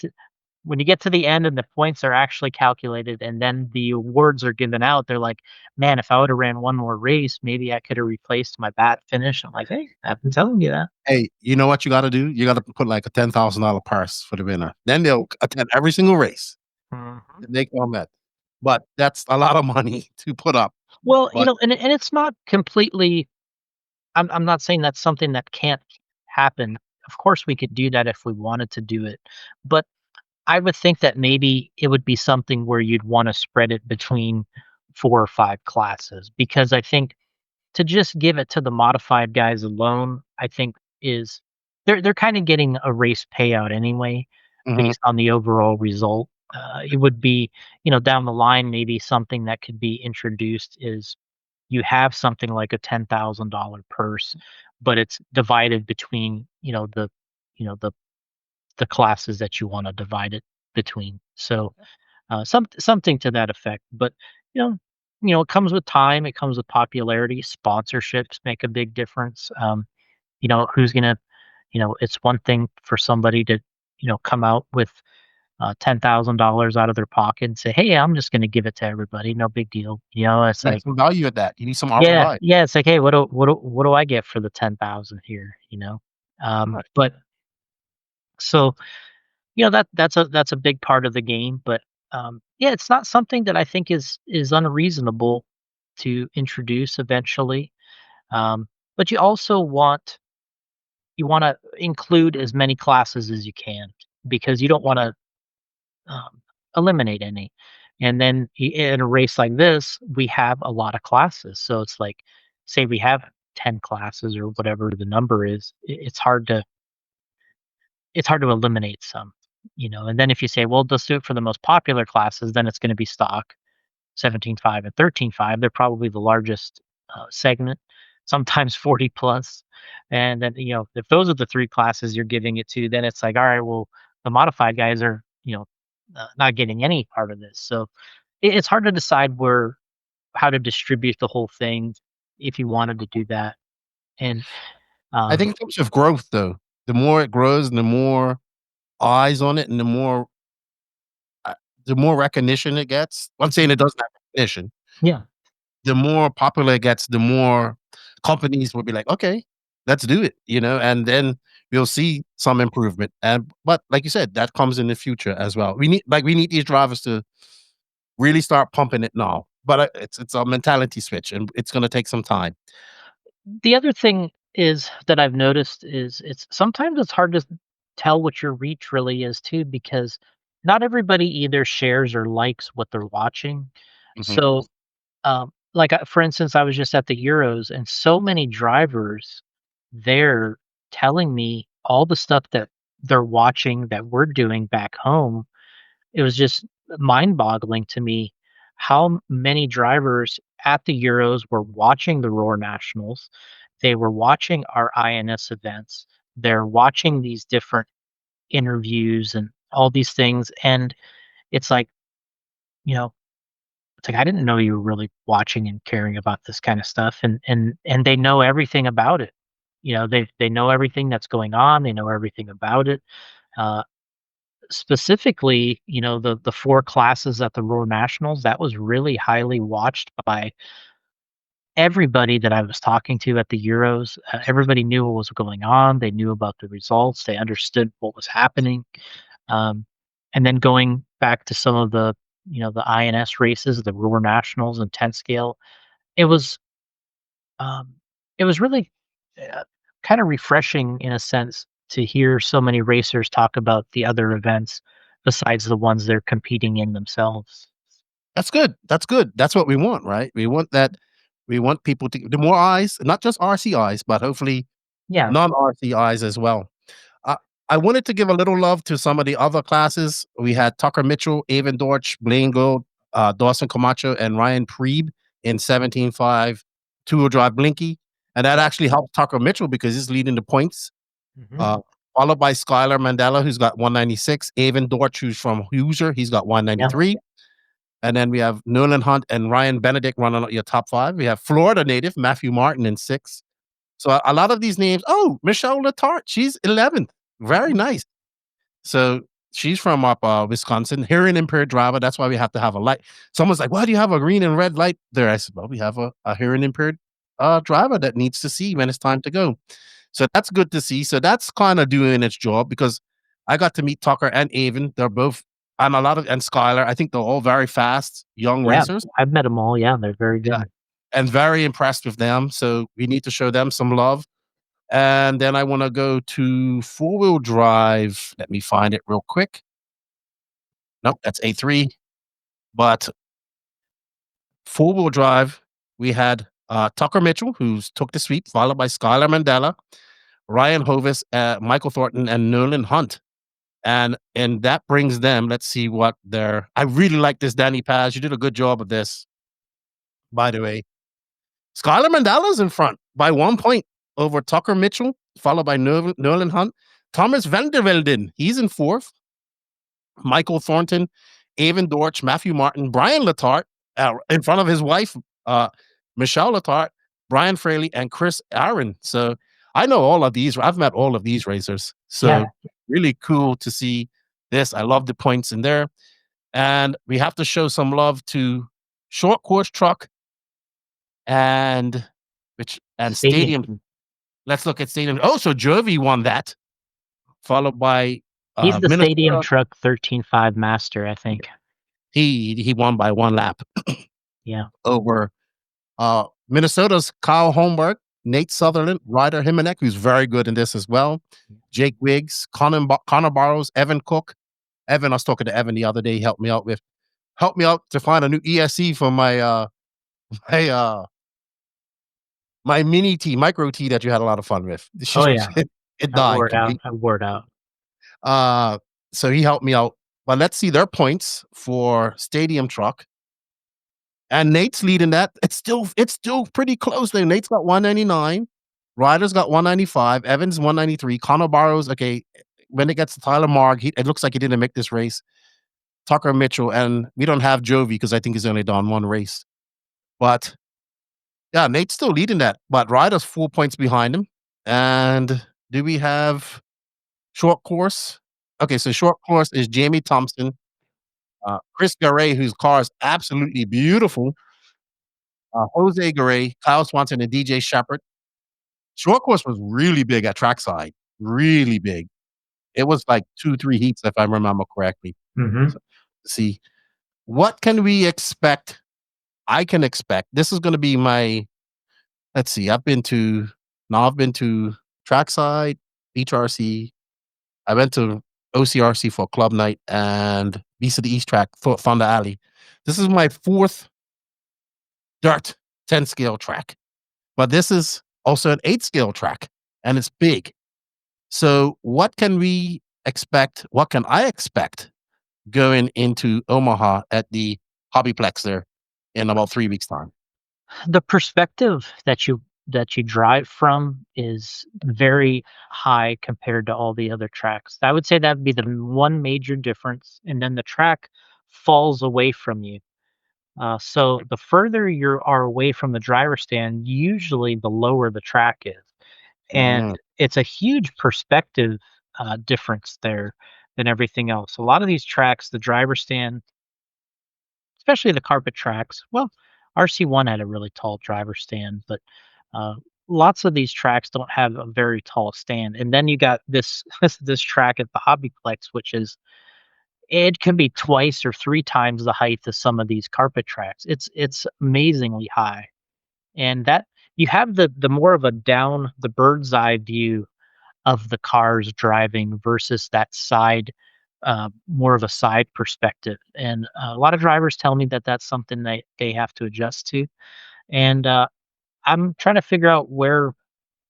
when you get to the end and the points are actually calculated and then the awards are given out, they're like, man, if I would have ran one more race, maybe I could have replaced my bat finish. I'm like, hey, I've been telling you that. hey, you know what you got to do? You got to put like a $10,000 purse for the winner. Then they'll attend every single race. Mhm. And they come at, but that's a lot of money to put up. Well, But and it's not completely. I'm not saying that's something that can't happen. Of course, we could do that if we wanted to do it, but I would think that maybe it would be something where you'd want to spread it between 4 or 5 classes, because I think to just give it to the modified guys alone, I think is they're kind of getting a race payout anyway mhm, based on the overall result. It would be, down the line, maybe something that could be introduced is you have something like a $10,000 purse, but it's divided between, you know, the the classes that you want to divide it between. So something to that effect. But you know, it comes with time. It comes with popularity. Sponsorships make a big difference. Who's gonna, it's one thing for somebody to, come out with $10,000 out of their pocket and say, "Hey, I'm just gonna give it to everybody. No big deal." It's you need like, some value at that. You need some yeah, ROI. yeah. It's like, hey, what do I get for the 10,000 here? Right. But so that's a big part of the game. But yeah, it's not something that I think is unreasonable to introduce eventually. But you want to include as many classes as you can, because you don't want to eliminate any. And then in a race like this, we have a lot of classes, so it's like, say we have 10 classes or whatever the number is, it's hard to eliminate some. And then if you say, well, let's do it for the most popular classes, then it's going to be stock 17.5 and 13.5. They're probably the largest segment, sometimes 40 plus. And then, if those are the three classes you're giving it to, then it's like, all right, well, the modified guys are, not getting any part of this. So it's hard to decide how to distribute the whole thing if you wanted to do that. And I um, think it comes with growth, though. The more it grows and the more eyes on it and uh, the more recognition it gets. I'm saying it doesn't have recognition. yeah, The more popular it gets, the more companies will be like, "Okay, let's do it," and then we'll see some improvement. And but like you said, that comes in the future as well. We need these drivers to really start pumping it now. But it's a mentality switch, and it's gonna take some time. the other thing is that I've noticed is it's sometimes it's hard to tell what your reach really is too, because not everybody either shares or likes what they're watching. Mhm. So, like, for instance, I was just at the Euros, and so many drivers there telling me all the stuff that they're watching that we're doing back home. It was just mind-boggling to me how many drivers at the Euros were watching the Roar Nationals. They were watching our INS events. They're watching these different interviews and all these things, and it's like, you know, it's like, I didn't know you were really watching and caring about this kind of stuff, and they know everything about it. They know everything that's going on. They know everything about it. Uh, Specifically, the 4 classes at the Roar Nationals, that was really highly watched by everybody that I was talking to at the Euros. Everybody knew what was going on. They knew about the results. They understood what was happening. Um, and then going back to some of the INS races, the Roar Nationals and 10 scale, it was um, it was really uh, kind of refreshing in a sense to hear so many racers talk about the other events besides the ones they're competing in themselves. That's good. That's good. That's what we want, right? We want that. We want people to the more eyes, not just RC eyes, but hopefully Yeah, non-RC eyes as well. I I wanted to give a little love to some of the other classes. We had Tucker Mitchell, Avon Dortch, Blaine Gold, Dawson Camacho, and Ryan Preeb in 17.5 two-wheel drive Blinky, and that yeah, actually helped Tucker Mitchell because he's leading the points. hmm Uh, Followed by Skylar Mandela, who's got 196. Avon Dortch, who's from Hoosier, he's got yeah, 193. And then we have Nolan Hunt and Ryan Benedict running out your top 5. We have Florida native Matthew Martin in 6. So a lot of these names. Oh, Michelle Letarte, she's 11th. Very mhm, nice. So she's from up Wisconsin, hearing impaired driver. That's why we have to have a light. Someone's like, "Why do you have a green and red light there?" I said, "Well, we have a hearing impaired driver that needs to see when it's time to go." So that's good to see. So that's kind of doing its job because I got to meet Tucker and Avon. They're both and Skylar. I think they're all very fast young yeah. racers. I've met them all. Yeah, they're very Yeah, good. and very impressed with them. So we need to show them some love. And then I want to go to four-wheel drive. Let me find it real quick. Nope, that's A3. But four-wheel drive, we had Tucker Mitchell, who's took the sweep, followed by Skylar Mandela, Ryan Hovis, Michael Thornton, and Nolan Hunt. And that brings them. Let's see what they're. I really like this, Danny Paz. You did a good job of this, by the way. Skylar Mandela's in front by 1 point over Tucker Mitchell, followed by Nolan Hunt. Thomas Vandervelden, he's in 4th. Michael Thornton, Avon Dortch, Matthew Martin, Brian Letarte, in front of his wife, uh, Michelle Letarte, Brian Fraley, and Chris Aaron. So I know all of these. I've met all of these racers. Yeah, So really cool to see this. I love the points in there. And we have to show some love to short course truck and stadium. stadium. Let's look at stadium. Oh, so Jovi won that, followed by He's the stadium Minnesota. truck 13.5 master, I think. He won by 1 lap Yeah. over Minnesota's Kyle Holmberg, Nate Sutherland, Ryder Himonek, who's very good in this as well. Jake Wiggs, Connor Barrows, Evan Cook. Evan, I was talking to Evan the other day. He helped me out to find a new ESC for my my mini T, micro T that you had a lot of fun with. Oh yeah. It I wore died it out. complete. I wore it out. Uh, so he helped me out. But let's see their points for Stadium Truck. And Nate's leading that. It's still pretty close there. Nate's got 199. Ryder's got 195. Evans 193. Connor Barrows, okay. When it gets to Tyler Marg, it looks like he didn't make this race. Tucker Mitchell, and we don't have Jovi because I think he's only done 1 race. But yeah, Nate's still leading that. But Ryder's 4 points behind him. And do we have short course? Okay, so short course is Jamie Thompson, Chris Garay, whose car is absolutely beautiful, Jose Garay, Kyle Swanson, and DJ Shepard. Short course was really big at trackside, really big. It was like 2, 3 heats, if I remember correctly. Mhm. So, see, what can we expect? I can expect this is going to be my. Let's see. I've been to. Now I've been to Trackside, HRC. I went to OCRC for a club night and Beast of the East track for Fonda Alley. This is my fourth dirt 10 scale track, but this is also an 8 scale track and it's big. So what can we expect? What can I expect going into Omaha at the Hobbyplex there in about 3 weeks' time? The perspective that you drive from is very high compared to all the other tracks. I would say that'd be the one major difference, and then the track falls away from you. So the further you are away from the driver stand, usually the lower the track is, and Mm, it's a huge perspective difference there than everything else. A lot of these tracks, the driver stand, especially the carpet tracks. Well, RC1 had a really tall driver stand, but uh, lots of these tracks don't have a very tall stand. And then you got this this track at the Hobbyplex, which is it can be twice or three times the height of some of these carpet tracks. It's amazingly high, and that you have the more of a down the bird's eye view of the cars driving versus that side, more of a side perspective. And a lot of drivers tell me that that's something they have to adjust to. And I'm trying to figure out where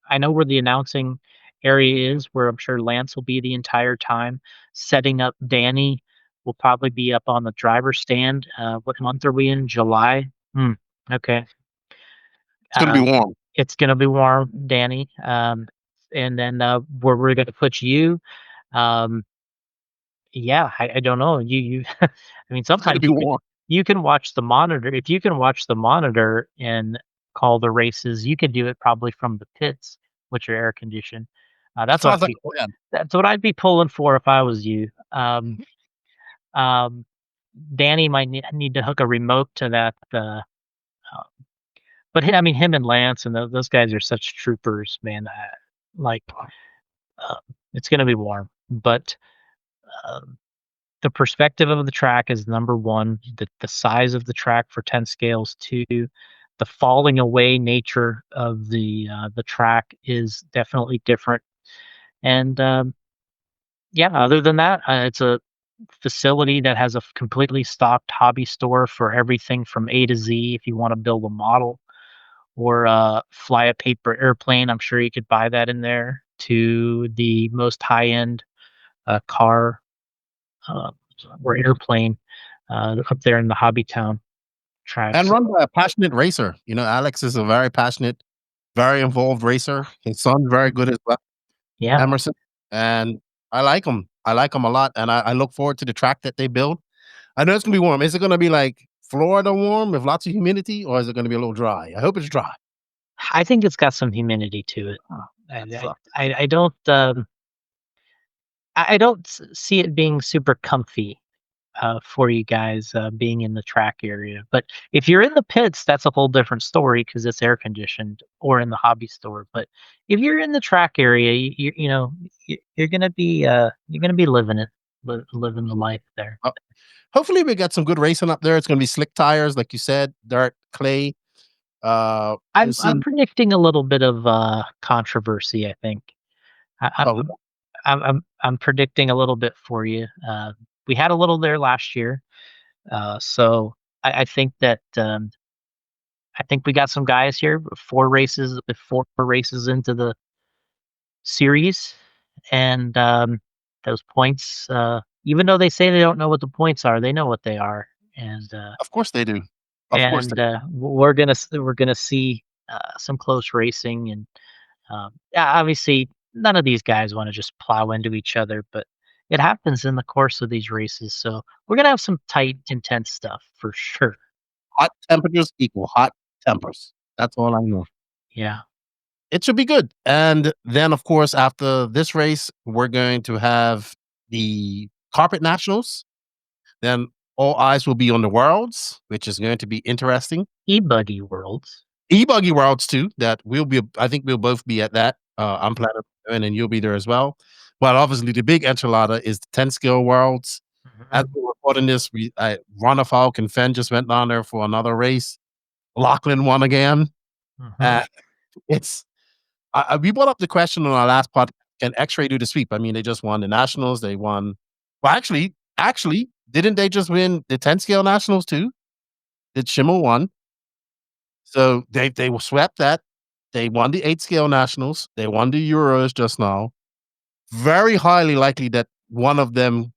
I know where the announcing area is, where I'm sure Lance will be the entire time. Setting up Danny will probably be up on the driver's stand. What month are we in? July? Hmm. Okay. it's going to be Uh, warm. it's going to be warm, Danny. And then where we're going to put you. Um, Yeah, I don't know. You I mean, It's going to sometimes be warm. you can watch the monitor. If you can watch the monitor and call the races, you could do it probably from the pits, which are air conditioned. That sounds like a plan. That's what I'd be pulling for if I was you. Um, Danny might need to hook a remote to that, but I mean, him and Lance and those guys are such troopers, man. Like, uh, it's gonna be warm, but. Um, the perspective of the track is number one. The size of the track for 10 scales, two. The falling away nature of the track is definitely different. And yeah, other than that, it's a facility that has a completely stocked hobby store for everything from A to Z. If you want to build a model or fly a paper airplane, I'm sure you could buy that in there. To the most high end car uh, or airplane up there in the Hobby Town And tracks. run by a passionate racer. You know, Alex is a very passionate, very involved racer. His son's very good as well, Yeah, Emerson. And I like him. I like him a lot. And I look forward to the track that they build. I know it's going to be warm. Is it going to be like Florida warm with lots of humidity, or is it going to be a little dry? I hope it's dry. I think it's got some humidity to it. Oh, I, that I, sucks. I don't I don't see it being super comfy for you guys being in the track area. But if you're in the pits, that's a whole different story because it's air conditioned or in the hobby store. But if you're in the track area, you're gonna be living it, living the life there. Uh, Hopefully, we get some good racing up there. It's going to be slick tires, like you said, dirt, clay. I'm It's I'm in, predicting a little bit of controversy. I think I, oh, I'm predicting a little bit for you. We had a little there last year, so I think that I think we got some guys here. Four races into the series, and those points. Even though they say they don't know what the points are, they know what they are, and of course they do. Of course they. we're gonna see some close racing, and yeah, obviously none of these guys want to just plow into each other, but it happens in the course of these races. So we're gonna have some tight, intense stuff for sure. Hot temperatures equal hot tempers. That's all I know. Yeah. It should be good. And then, of course, after this race, we're going to have the carpet nationals. Then all eyes will be on the worlds, which is going to be interesting. E-buggy worlds. E-buggy worlds too. That we'll be. I think we'll both be at that. I'm planning, and then you'll be there as well. But obviously, the big enchilada is the 10 skill worlds. As Mhm, we're recording this, Ron Falk and Fenn just went down there for another race. Lachlan won again. mhm. Uh, it's we brought up the question on our last podcast, can Xray do the sweep? I mean, they just won the nationals. They won. Well, actually, didn't they just win the 10 scale nationals too? Did Schimmel won? So they swept that. They won the 8 scale nationals. They won the Euros just now. Very highly likely that one of them.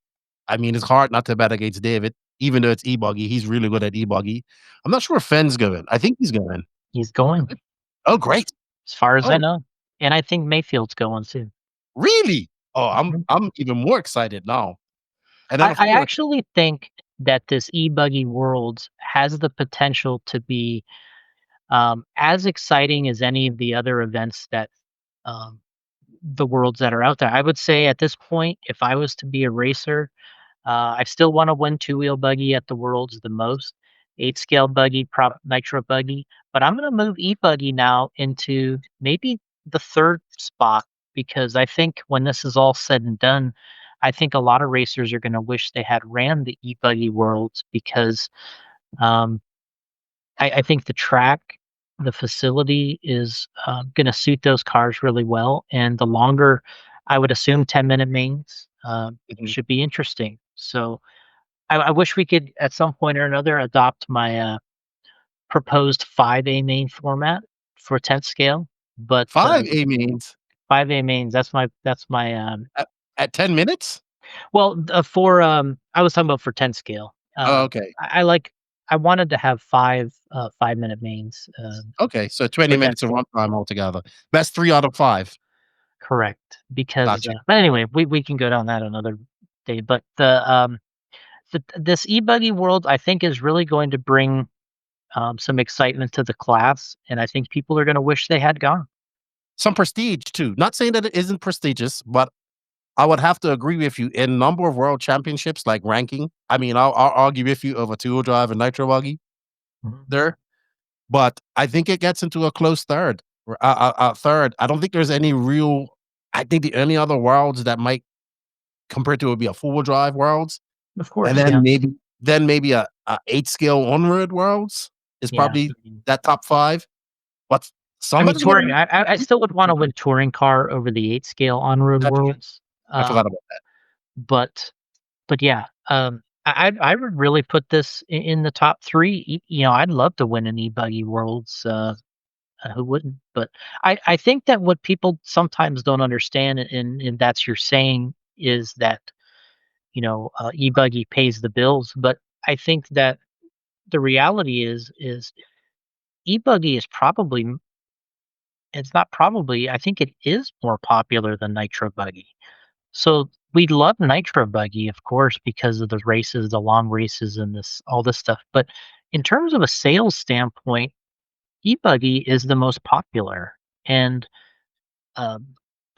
I mean, it's hard not to bet against David, even though it's e-buggy. He's really good at e-buggy. I'm not sure if Fenn's going. I think he's going. He's going, Oh, great. as far as I Oh, know, and I think Mayfield's going too. really? Oh, Mhm. I'm even more excited now. And then I, of I course, actually think that this e-buggy worlds has the potential to be as exciting as any of the other events that um, the worlds that are out there. I would say at this point, if I was to be a racer, I still want to win two-wheel buggy at the worlds the most, 8 scale buggy, nitro buggy, but I'm going to move e-buggy now into maybe the third spot because I think when this is all said and done, I think a lot of racers are going to wish they had ran the e-buggy worlds because um, I think the track, the facility is going to suit those cars really well, and the longer, I would assume, 10-minute mains mhm, should be interesting. So I wish we could, at some point or another, adopt my proposed 5A main format for 10th scale, but 5 A mains 5A mains. That's my at, at 10 minutes? well for I was talking about for 10th scale. Oh, okay. I like I wanted to have 5 minute mains Okay. So 20 for 10th minutes of scale. runtime altogether. That's 3 out of 5. Correct, because, Gotcha. but anyway, we can go down that another day, but this e-buggy world, I think, is really going to bring, some excitement to the class, and I think people are gonna wish they had gone. Some prestige too. Not saying that it isn't prestigious, but I would have to agree with you in number of world championships, like ranking. I mean, I'll argue with you over two-wheel drive and nitro buggy Mhm. there, but I think it gets into a close third. Third. I don't think there's any real. I think the only other worlds that might compare to it would be a four-wheel drive worlds, Of and course, yeah, then maybe a 8 scale onward worlds is yeah. probably that top 5. But I mean, somebody's gonna touring, I still would wanna win touring car over the 8 scale on-road that's true. worlds, I forgot about that. but yeah, I would really put this in the top 3. I'd love to win an e-buggy worlds, who wouldn't? But I think that what people sometimes don't understand, and that's your saying, is that, e-buggy pays the bills, but I think that the reality is e-buggy is probably it's not probably, I think it is more popular than nitro buggy. So we love nitro buggy, of course, because of the races, the long races, and this all this stuff. But in terms of a sales standpoint, e-buggy is the most popular, and um,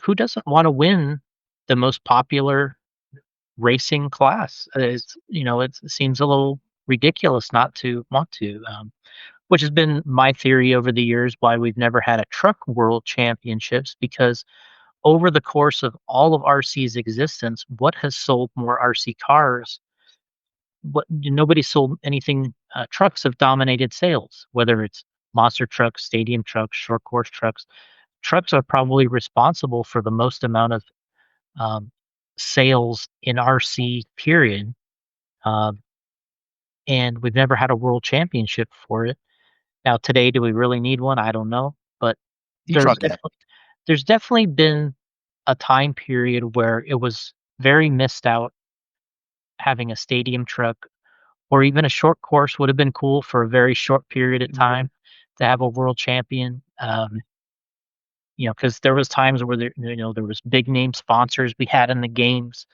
who doesn't want to win the most popular racing class? It seems a little ridiculous not to want to. Which has been my theory over the years why we've never had a truck world championships because over the course of all of RC's existence, what has sold more RC cars? What Nobody sold anything. Trucks have dominated sales, whether it's monster trucks, stadium trucks, short course trucks. Trucks are probably responsible for the most amount of um, sales in RC period, uh, and we've never had a world championship for it. Now, today, do we really need one? I don't know, but there's E-truck, yeah. definitely there's definitely been a time period where it was very missed out having a stadium truck or even a short course would have been cool for a very short period of time to have a world champion. Because there was times where there was big name sponsors we had in the games,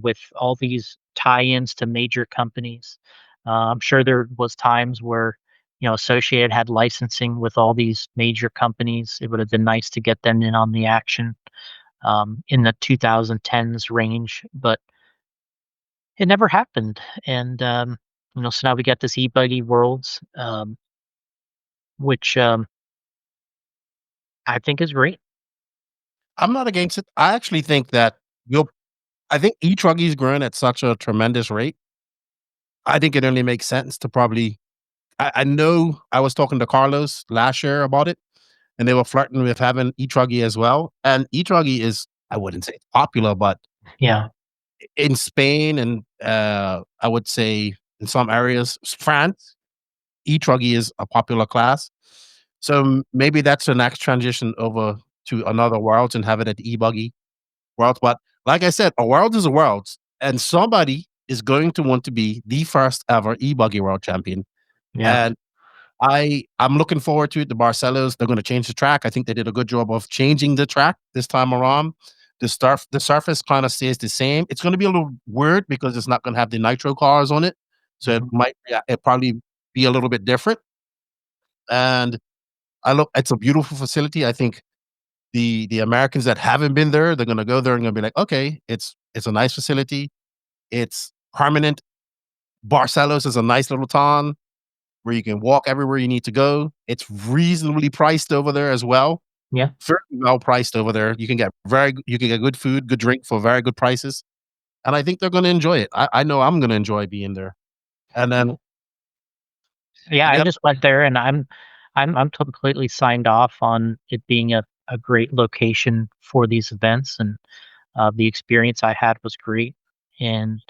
with all these tie-ins to major companies. I'm sure there was times where, Associated had licensing with all these major companies. It would have been nice to get them in on the action, in the 2010s range, but it never happened. And so now we got this e-buggy worlds, which I think is great. I'm not against it. I actually think that you'll I think e-truggy's growing at such a tremendous rate. I think it only makes sense to probably I know I was talking to Carlos last year about it, and they were flirting with having e-truggy as well. And e-truggy is, I wouldn't say popular, but Yeah. in Spain and I would say in some areas, France, e-truggy is a popular class. So maybe that's the next transition over to another world and have it at e-buggy world. But like I said, a world is a world, and somebody is going to want to be the first ever e-buggy world champion. Yeah. And I'm looking forward to it. The Barcelos, they're going to change the track. I think they did a good job of changing the track this time around. The surface kind of stays the same. It's going to be a little weird because it's not going to have the nitro cars on it, so Mhm. it probably be a little bit different. And it's a beautiful facility. I think the Americans that haven't been there, they're going to go there and going to be like, okay, it's a nice facility. It's permanent. Barcelos is a nice little town where you can walk everywhere you need to go. It's reasonably priced over there as well. Yeah. Very well priced over there. You can get good food, good drink for very good prices, and I think they're going to enjoy it. I know I'm going to enjoy being there. And then Yeah, and I then just went there and I'm completely signed off on it being a great location for these events, and the experience I had was great. And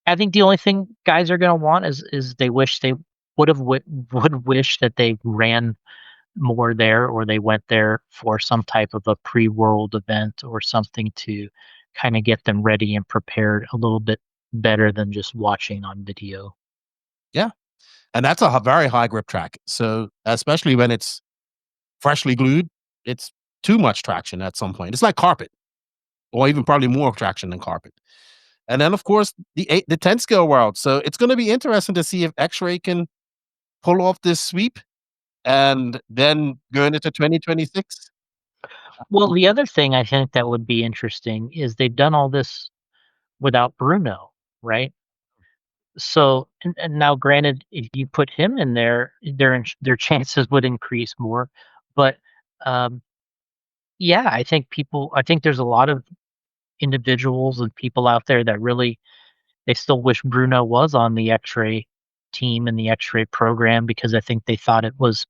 I think the only thing guys are gonna want is they wish they would wish that they ran more there, or they went there for some type of a pre-world event or something to kind of get them ready and prepared a little bit better than just watching on video. yeah, and that's a very high grip track. So especially when it's freshly glued, it's too much traction at some point. It's like carpet, or even probably more traction than carpet. And then of course the 10 scale world. So it's going to be interesting to see if Xray can pull off this sweep and then going into 2026. Well, the other thing I think that would be interesting is they've done all this without Bruno, right? So, and now granted, if you put him in there, their chances would increase more. But um, yeah, I think there's a lot of individuals and people out there that really they still wish Bruno was on the X-ray team and the X-ray program, because I think they thought it was,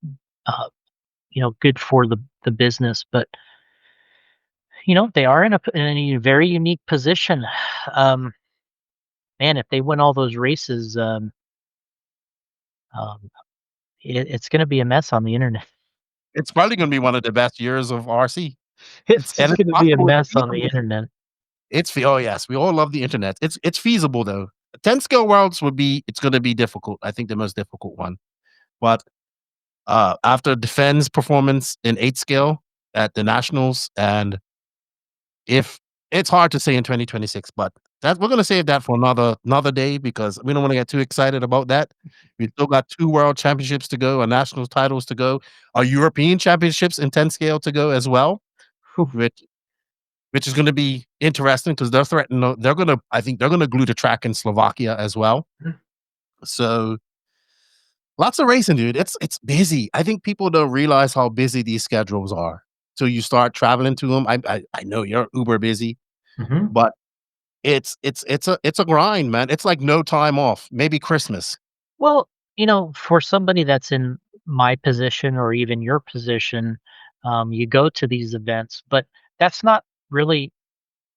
uh, good for the business. But they are in a very unique position. Um, Man, if they win all those races, um, it's going to be a mess on the internet. It's probably going to be one of the best years of RC. It's And just it's going to be a possible. mess on the internet. Oh yes, we all love the internet. It's feasible though. 10 scale worlds it's going to be difficult. I think the most difficult one. But after Defen's performance in 8 scale at the nationals, and if it's hard to say in 2026, but that we're going to save that for another day because we don't want to get too excited about that. We still got 2 world championships to go, a national titles to go, a European championships in 10 scale to go as well, Whew. which is going to be interesting because I think they're going to glue the track in Slovakia as well. So lots of racing, dude. It's busy. I think people don't realize how busy these schedules are. So you start traveling to them. I know you're uber busy, Mhm. but it's a grind, man. It's like no time off. Maybe Christmas. Well, for somebody that's in my position or even your position, you go to these events, but that's not really,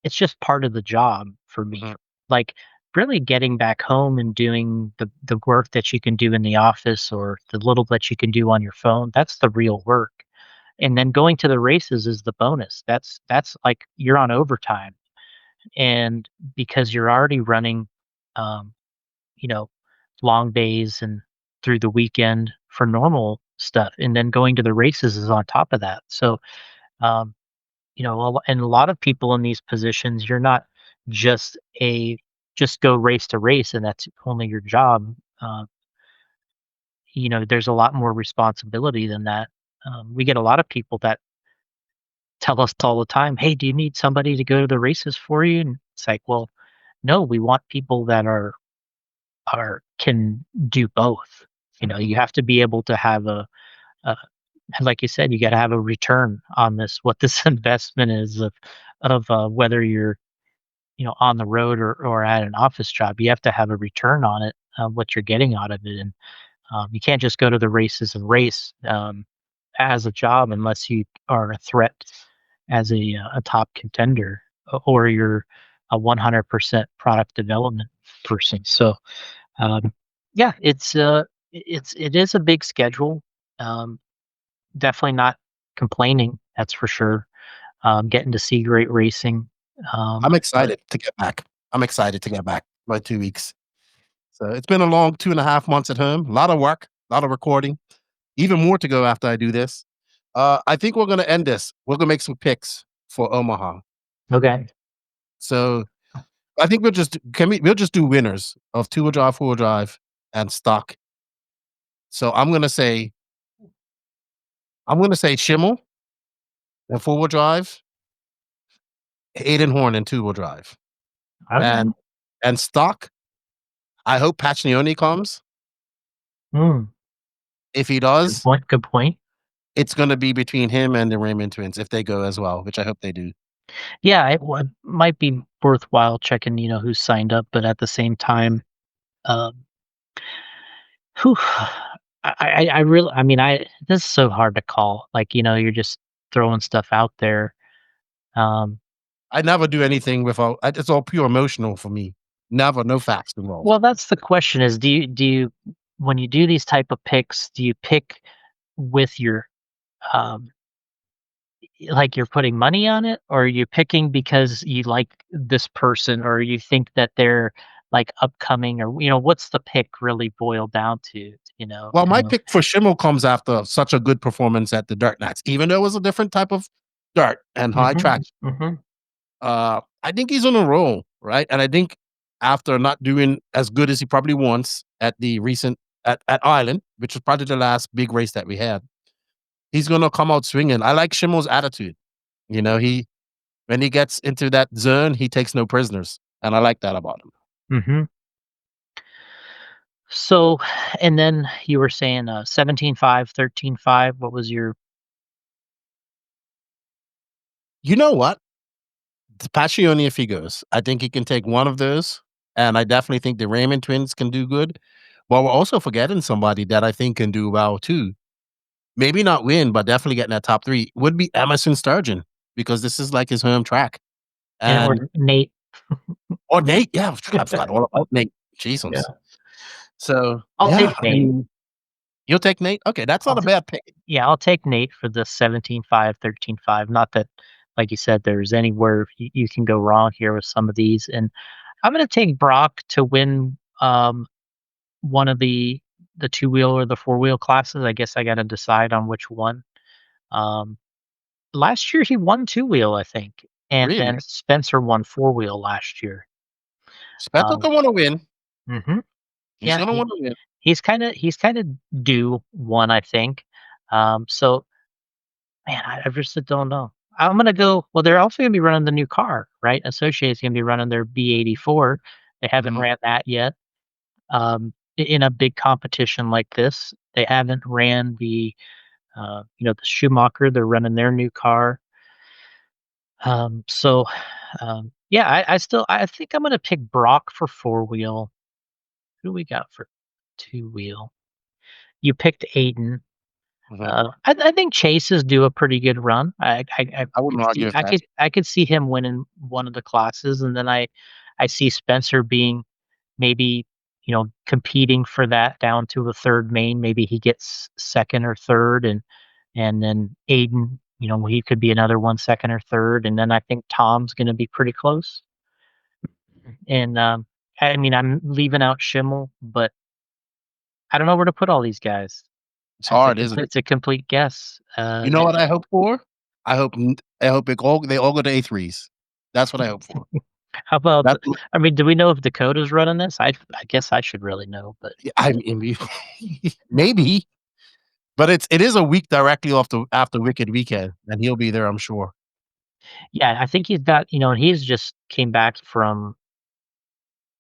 it's just part of the job for me. Mhm. Like, really getting back home and doing the work that you can do in the office or the little that you can do on your phone, that's the real work. And then going to the races is the bonus. That's like you're on overtime. And because you're already running, um, you know, long days and through the weekend for normal stuff, and then going to the races is on top of that. So, um, and a lot of people in these positions, you're not just a just go race to race, and that's only your job. There's a lot more responsibility than that. We get a lot of people that tell us all the time, "Hey, do you need somebody to go to the races for you?" And it's like, well, no, we want people that can do both. You have to be able to have a like you said, you got to have a return on this. What this investment is of whether you're on the road or at an office job, you have to have a return on it. What you're getting out of it, and you can't just go to the races and race. as a job unless you are a threat as a top contender or you're a 100% product development person. So, um, yeah, it is a big schedule. Um, Definitely not complaining, that's for sure. Getting to see great racing. I'm But excited to get back. I'm excited to get back by 2 weeks. So it's been a long 2.5 months at home. A lot of work, a lot of recording, even more to go after I do this. I think we're gonna end this. We're gonna make some picks for Omaha. okay. So I think we'll just do winners of two-wheel drive, four-wheel drive, and stock. So I'm gonna say Schimmel and four-wheel drive, Aiden Horn and two-wheel drive. Okay. And stock, I hope Pacignoni comes. Mm, If he good does, point. Good point. it's gonna be between him and the Raymond twins if they go as well, which I hope they do. Yeah, might be worthwhile checking, who's signed up, but at the same time, um, whew, I really, I mean, this is so hard to call. Like, you're just throwing stuff out there. Um, I never do anything without it's all pure emotional for me. Never, no facts involved. well, that's the question: is do you when you do these type of picks, do you pick with your um, like you're putting money on it, or are you picking because you like this person, or you think that they're like upcoming, or what's the pick really boiled down to? Well, my pick for Schimmel comes after such a good performance at the Dirt Nats, even though it was a different type of dirt and high Mhm, track. mhm. I think he's on a roll, right? And I think after not doing as good as he probably wants at the recent at Island, which was probably the last big race that we had, he's gonna come out swinging. I like Schimmel's attitude. He when he gets into that zone, he takes no prisoners, and I like that about him. Mhm. So, and then you were saying 17.5, 13.5. What was your You know what? It's Pacioni if he goes. I think he can take one of those, and I definitely think the Raymond twins can do good. But we're also forgetting somebody that I think can do well too. Maybe not win, but definitely get in that top 3 would be Emerson Sturgeon because this is like his home track. and or And Nate? or Nate, yeah, I forgot all about Nate. Yeah, Jesus. So I'll yeah, take I Nate. mean, you'll take Nate? Okay, that's I'll not a t- bad pick. yeah, I'll take Nate for the 17.5, 13.5. Not that, like you said, there's anywhere you can go wrong here with some of these. And I'm going to take Brock to win one of the two wheel or the four wheel classes. I guess I got to decide on which one. Um, Last year he won two wheel, I think, and Really? then Spencer won four wheel last year. Spencer Um, can wanna win. mhm. He's Yeah, gonna wanna win. he's kind of due one, I think. So man, I just don't know. I'm gonna go. Well, they're also gonna be running the new car, right? Associated's gonna be running their B84. They haven't Mhm. ran that yet. In a big competition like this, they haven't ran the Schumacher. They're running their new car. So, yeah, I think I'm gonna pick Brock for four wheel. Who do we got for two wheel? You picked Aiden. Mhm. I think Chases do a pretty good run. I I wouldn't could argue see with that. I could see him winning one of the classes, and then I see Spencer being maybe competing for that down to a third main. Maybe he gets second or third, and then Aiden, he could be another one second or third, and then I think Tom's going to be pretty close. And I mean, I'm leaving out Schimmel, but I don't know where to put all these guys. It's hard, isn't it? It's a complete guess. You know what I hope for? I hope n I hope they all go to A3s. That's what I hope for. How about? That's I mean, do we know if Dakota's running this? I guess I should really know, but I mean, maybe, but it is a week directly after Wicked Weekend, and he'll be there, I'm sure. yeah, I think he's got and he's just came back from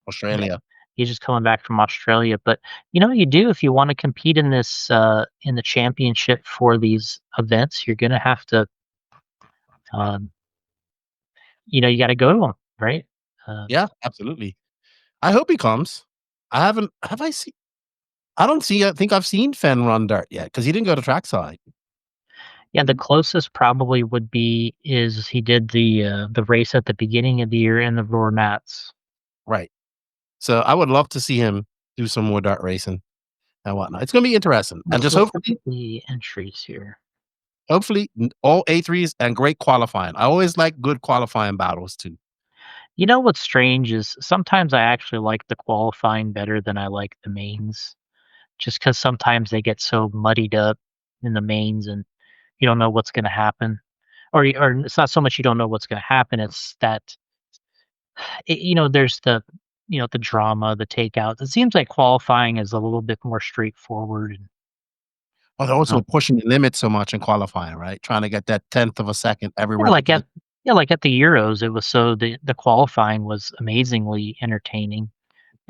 yeah, Australia. he's just coming back from Australia. But you do if you want to compete in this in the championship for these events, you're gonna have to um, you got to go to them, right? Uh, Yeah, absolutely. I hope he comes. I haven't have I seen I don't see I think I've seen Fenn run dirt yet because he didn't go to trackside. Yeah, the closest probably would be is he did the race at the beginning of the year in the Roar-Nats. Right. So I would love to see him do some more dirt racing and whatnot. It's gonna be interesting. And just Let's look hopefully at the entries here. all A3s and great qualifying. I always like good qualifying battles too. You know what's strange is sometimes I actually like the qualifying better than I like the mains, just because sometimes they get so muddied up in the mains and you don't know what's gonna happen. Or it's not so much you don't know what's gonna happen, it's that there's the drama, the takeouts. It seems like qualifying is a little bit more straightforward and, Oh, they're also um, pushing the limit so much in qualifying, right? Trying to get that tenth of a second every yeah, like repetition. at the Euros, it was the qualifying was amazingly entertaining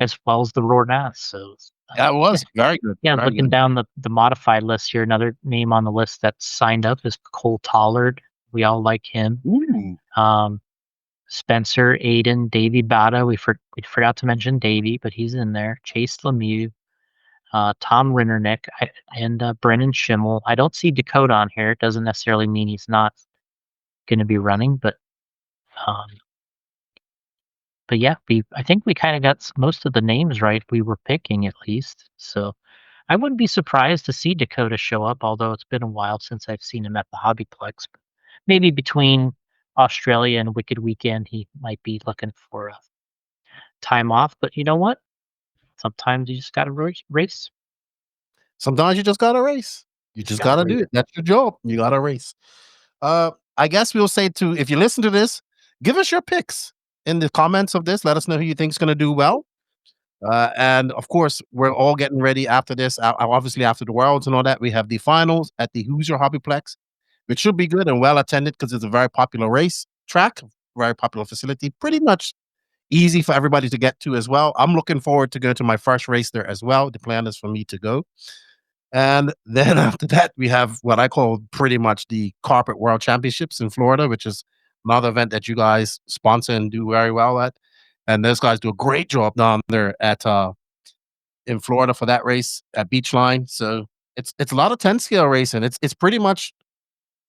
as well as the Roar Nats. So, Yeah, it yeah, was very good, yeah, very looking good. down the modified list here, another name on the list that's signed up is Cole Tollard. We all like him. Ooh. Um, Spencer, Aiden, Davey Bata. We forgot to mention Davey, but he's in there. Chase Lemieux, Tom Rinnernick, and Brennan Schimmel. I don't see Dakota on here. It doesn't necessarily mean he's not going to be running, um, but yeah, I think we kind of got most of the names right we were picking at least. So I wouldn't be surprised to see Dakota show up, although it's been a while since I've seen him at the Hobbyplex. Maybe between Australia and Wicked Weekend, he might be looking for a time off. But you know what? Sometimes you just got to race. Sometimes you just gotta race. You Just just got to gotta race. do it. That's your job. You gotta race. I guess we'll say to if you listen to this, give us your picks in the comments of this. Let us know who you think's gonna do well. And of course, we're all getting ready after this. Obviously, after the Worlds and all that, we have the finals at the Hoosier Hobbyplex, which should be good and well attended because it's a very popular race track, very popular facility, pretty much easy for everybody to get to as well. I'm looking forward to going to my first race there as well. The plan is for me to go. And then after that, we have what I call pretty much the Carpet World Championships in Florida, which is another event that you guys sponsor and do very well at. And those guys do a great job down there at in Florida for that race at Beachline. So it's a lot of 10 scale racing. It's pretty much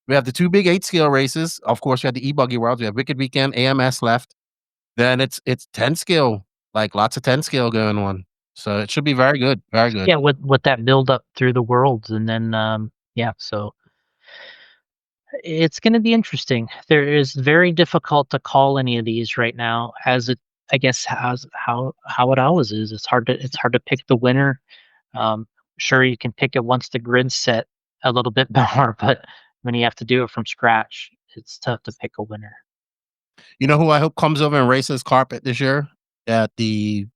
we have the two big 8 scale races. Of course, we have the e-buggy worlds. We have Wicked Weekend, AMS left. Then it's 10 scale, like lots of 10 scale going on. So it should be very good. Very good. Yeah, with that build up through the worlds, and then yeah, so it's going to be interesting. There is very difficult to call any of these right now, as it I guess has how it always is. It's hard to pick the winner. Um, sure, you can pick it once the grid's set a little bit more, but when you have to do it from scratch, it's tough to pick a winner. You know who I hope comes over and races carpet this year at the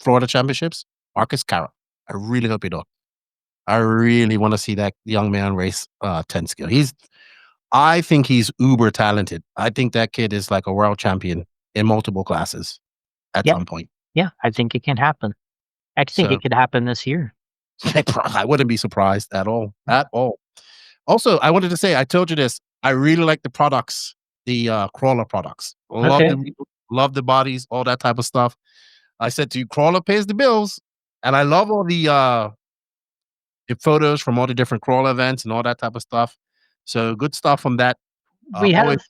Florida Championships? Marcus Carroll. I really hope he does. I really want to see that young man race 10 skill. I think he's uber talented. I think that kid is like a world champion in multiple classes at Yeah, some point. yeah, I think it can happen. I think So it could happen this year. I wouldn't be surprised at all. At all. Also, I wanted to say, I told you this. I really like the products, the crawler products. Okay. Love the bodies, all that type of stuff. I said to you, crawler pays the bills. And I love all the photos from all the different crawler events and all that type of stuff. So good stuff from that. We Always have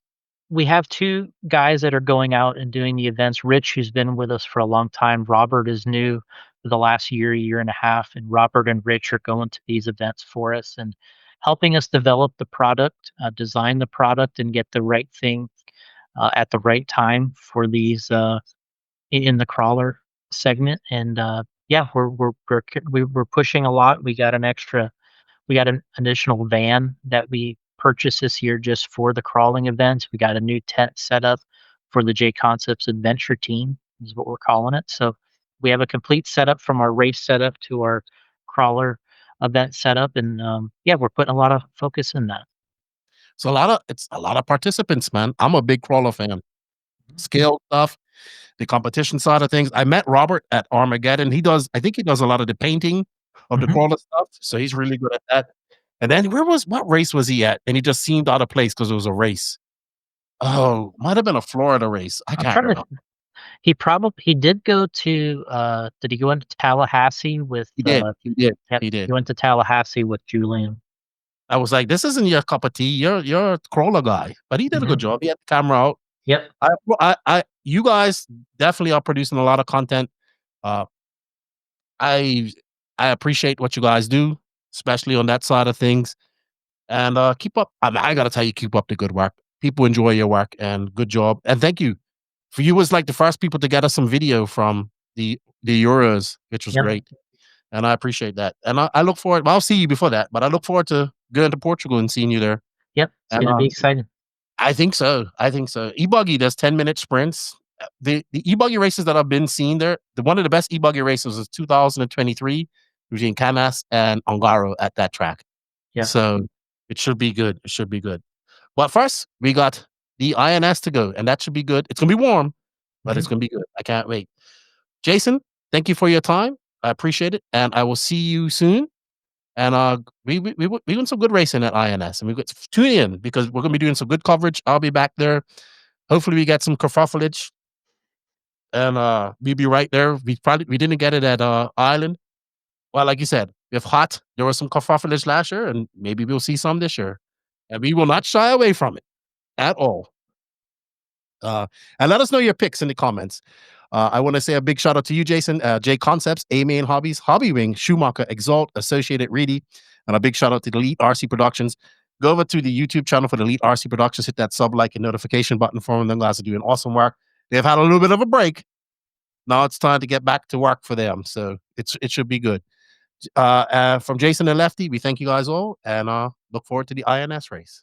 we have 2 guys that are going out and doing the events. Rich, who's been with us for a long time. Robert is new for the last year and a half, and Robert and Rich are going to these events for us and helping us develop the product, design the product, and get the right thing at the right time for these in the crawler segment. And yeah, we're pushing a lot. We got an additional van that we purchased this year just for the crawling events. We got a new tent set up for the JConcepts Adventure Team, is what we're calling it. So we have a complete setup from our race setup to our crawler event setup, and yeah, we're putting a lot of focus in that. it's a lot of participants, man. I'm a big crawler fan. Mhm. Scale stuff, the competition side of things. I met Robert at Armageddon. I think he does a lot of the painting of the Mhm. crawler stuff. So he's really good at that. And then what race was he at? And he just seemed out of place because it was a race. Oh, might have been a Florida race. I I'm can't trying remember. to. He did go to. Did he go into Tallahassee with? He did. He did. Yep, He did. he went to Tallahassee with Julian. I was like, "This isn't your cup of tea. You're a crawler guy." But he did a good Mhm. job. He had the camera out. Yep. You guys definitely are producing a lot of content. Uh, I I appreciate what you guys do, especially on that side of things. And keep up. I gotta tell you, keep up the good work. People enjoy your work, and good job. And thank you for you was like the first people to get us some video from the Euros, which was Yep. great. And I appreciate that. And I look forward. Well, I'll see you before that, but I look forward to going to Portugal and seeing you there. Yep. It's And gonna be exciting. I think so. I think so. E-buggy does 10-minute sprints. The e-buggy races that I've been seeing there, one of the best e-buggy races was 2023 between Canas and Ongaro at that track. Yep. So it should be good. It should be good. But first, we got the INS to go, and that should be good. It's gonna be warm, but it's Mhm. gonna be good. I can't wait. Jason, thank you for your time. I appreciate it, and I will see you soon. And we doing some good racing at INS, and we got tune in because we're gonna be doing some good coverage. I'll be back there. Hopefully, we get some kerfuffleage, and we'll be right there. We didn't get it at Island. Well, like you said, if hot, there was some kerfuffleage last year, and maybe we'll see some this year, and we will not shy away from it at all. And let us know your picks in the comments. I want to say a big shout out to you, Jason, JConcepts, A Main Hobbies, Hobby Wing, Schumacher, Exalt, Associated, Reedy, and a big shout out to the Elite RC Productions. Go over to the YouTube channel for the Elite RC Productions. Hit that sub, like, and notification button for them. Them guys are doing awesome work. They've had a little bit of a break. Now it's time to get back to work for them. So it should be good. From Jason and Lefty, we thank you guys all, and look forward to the INS race.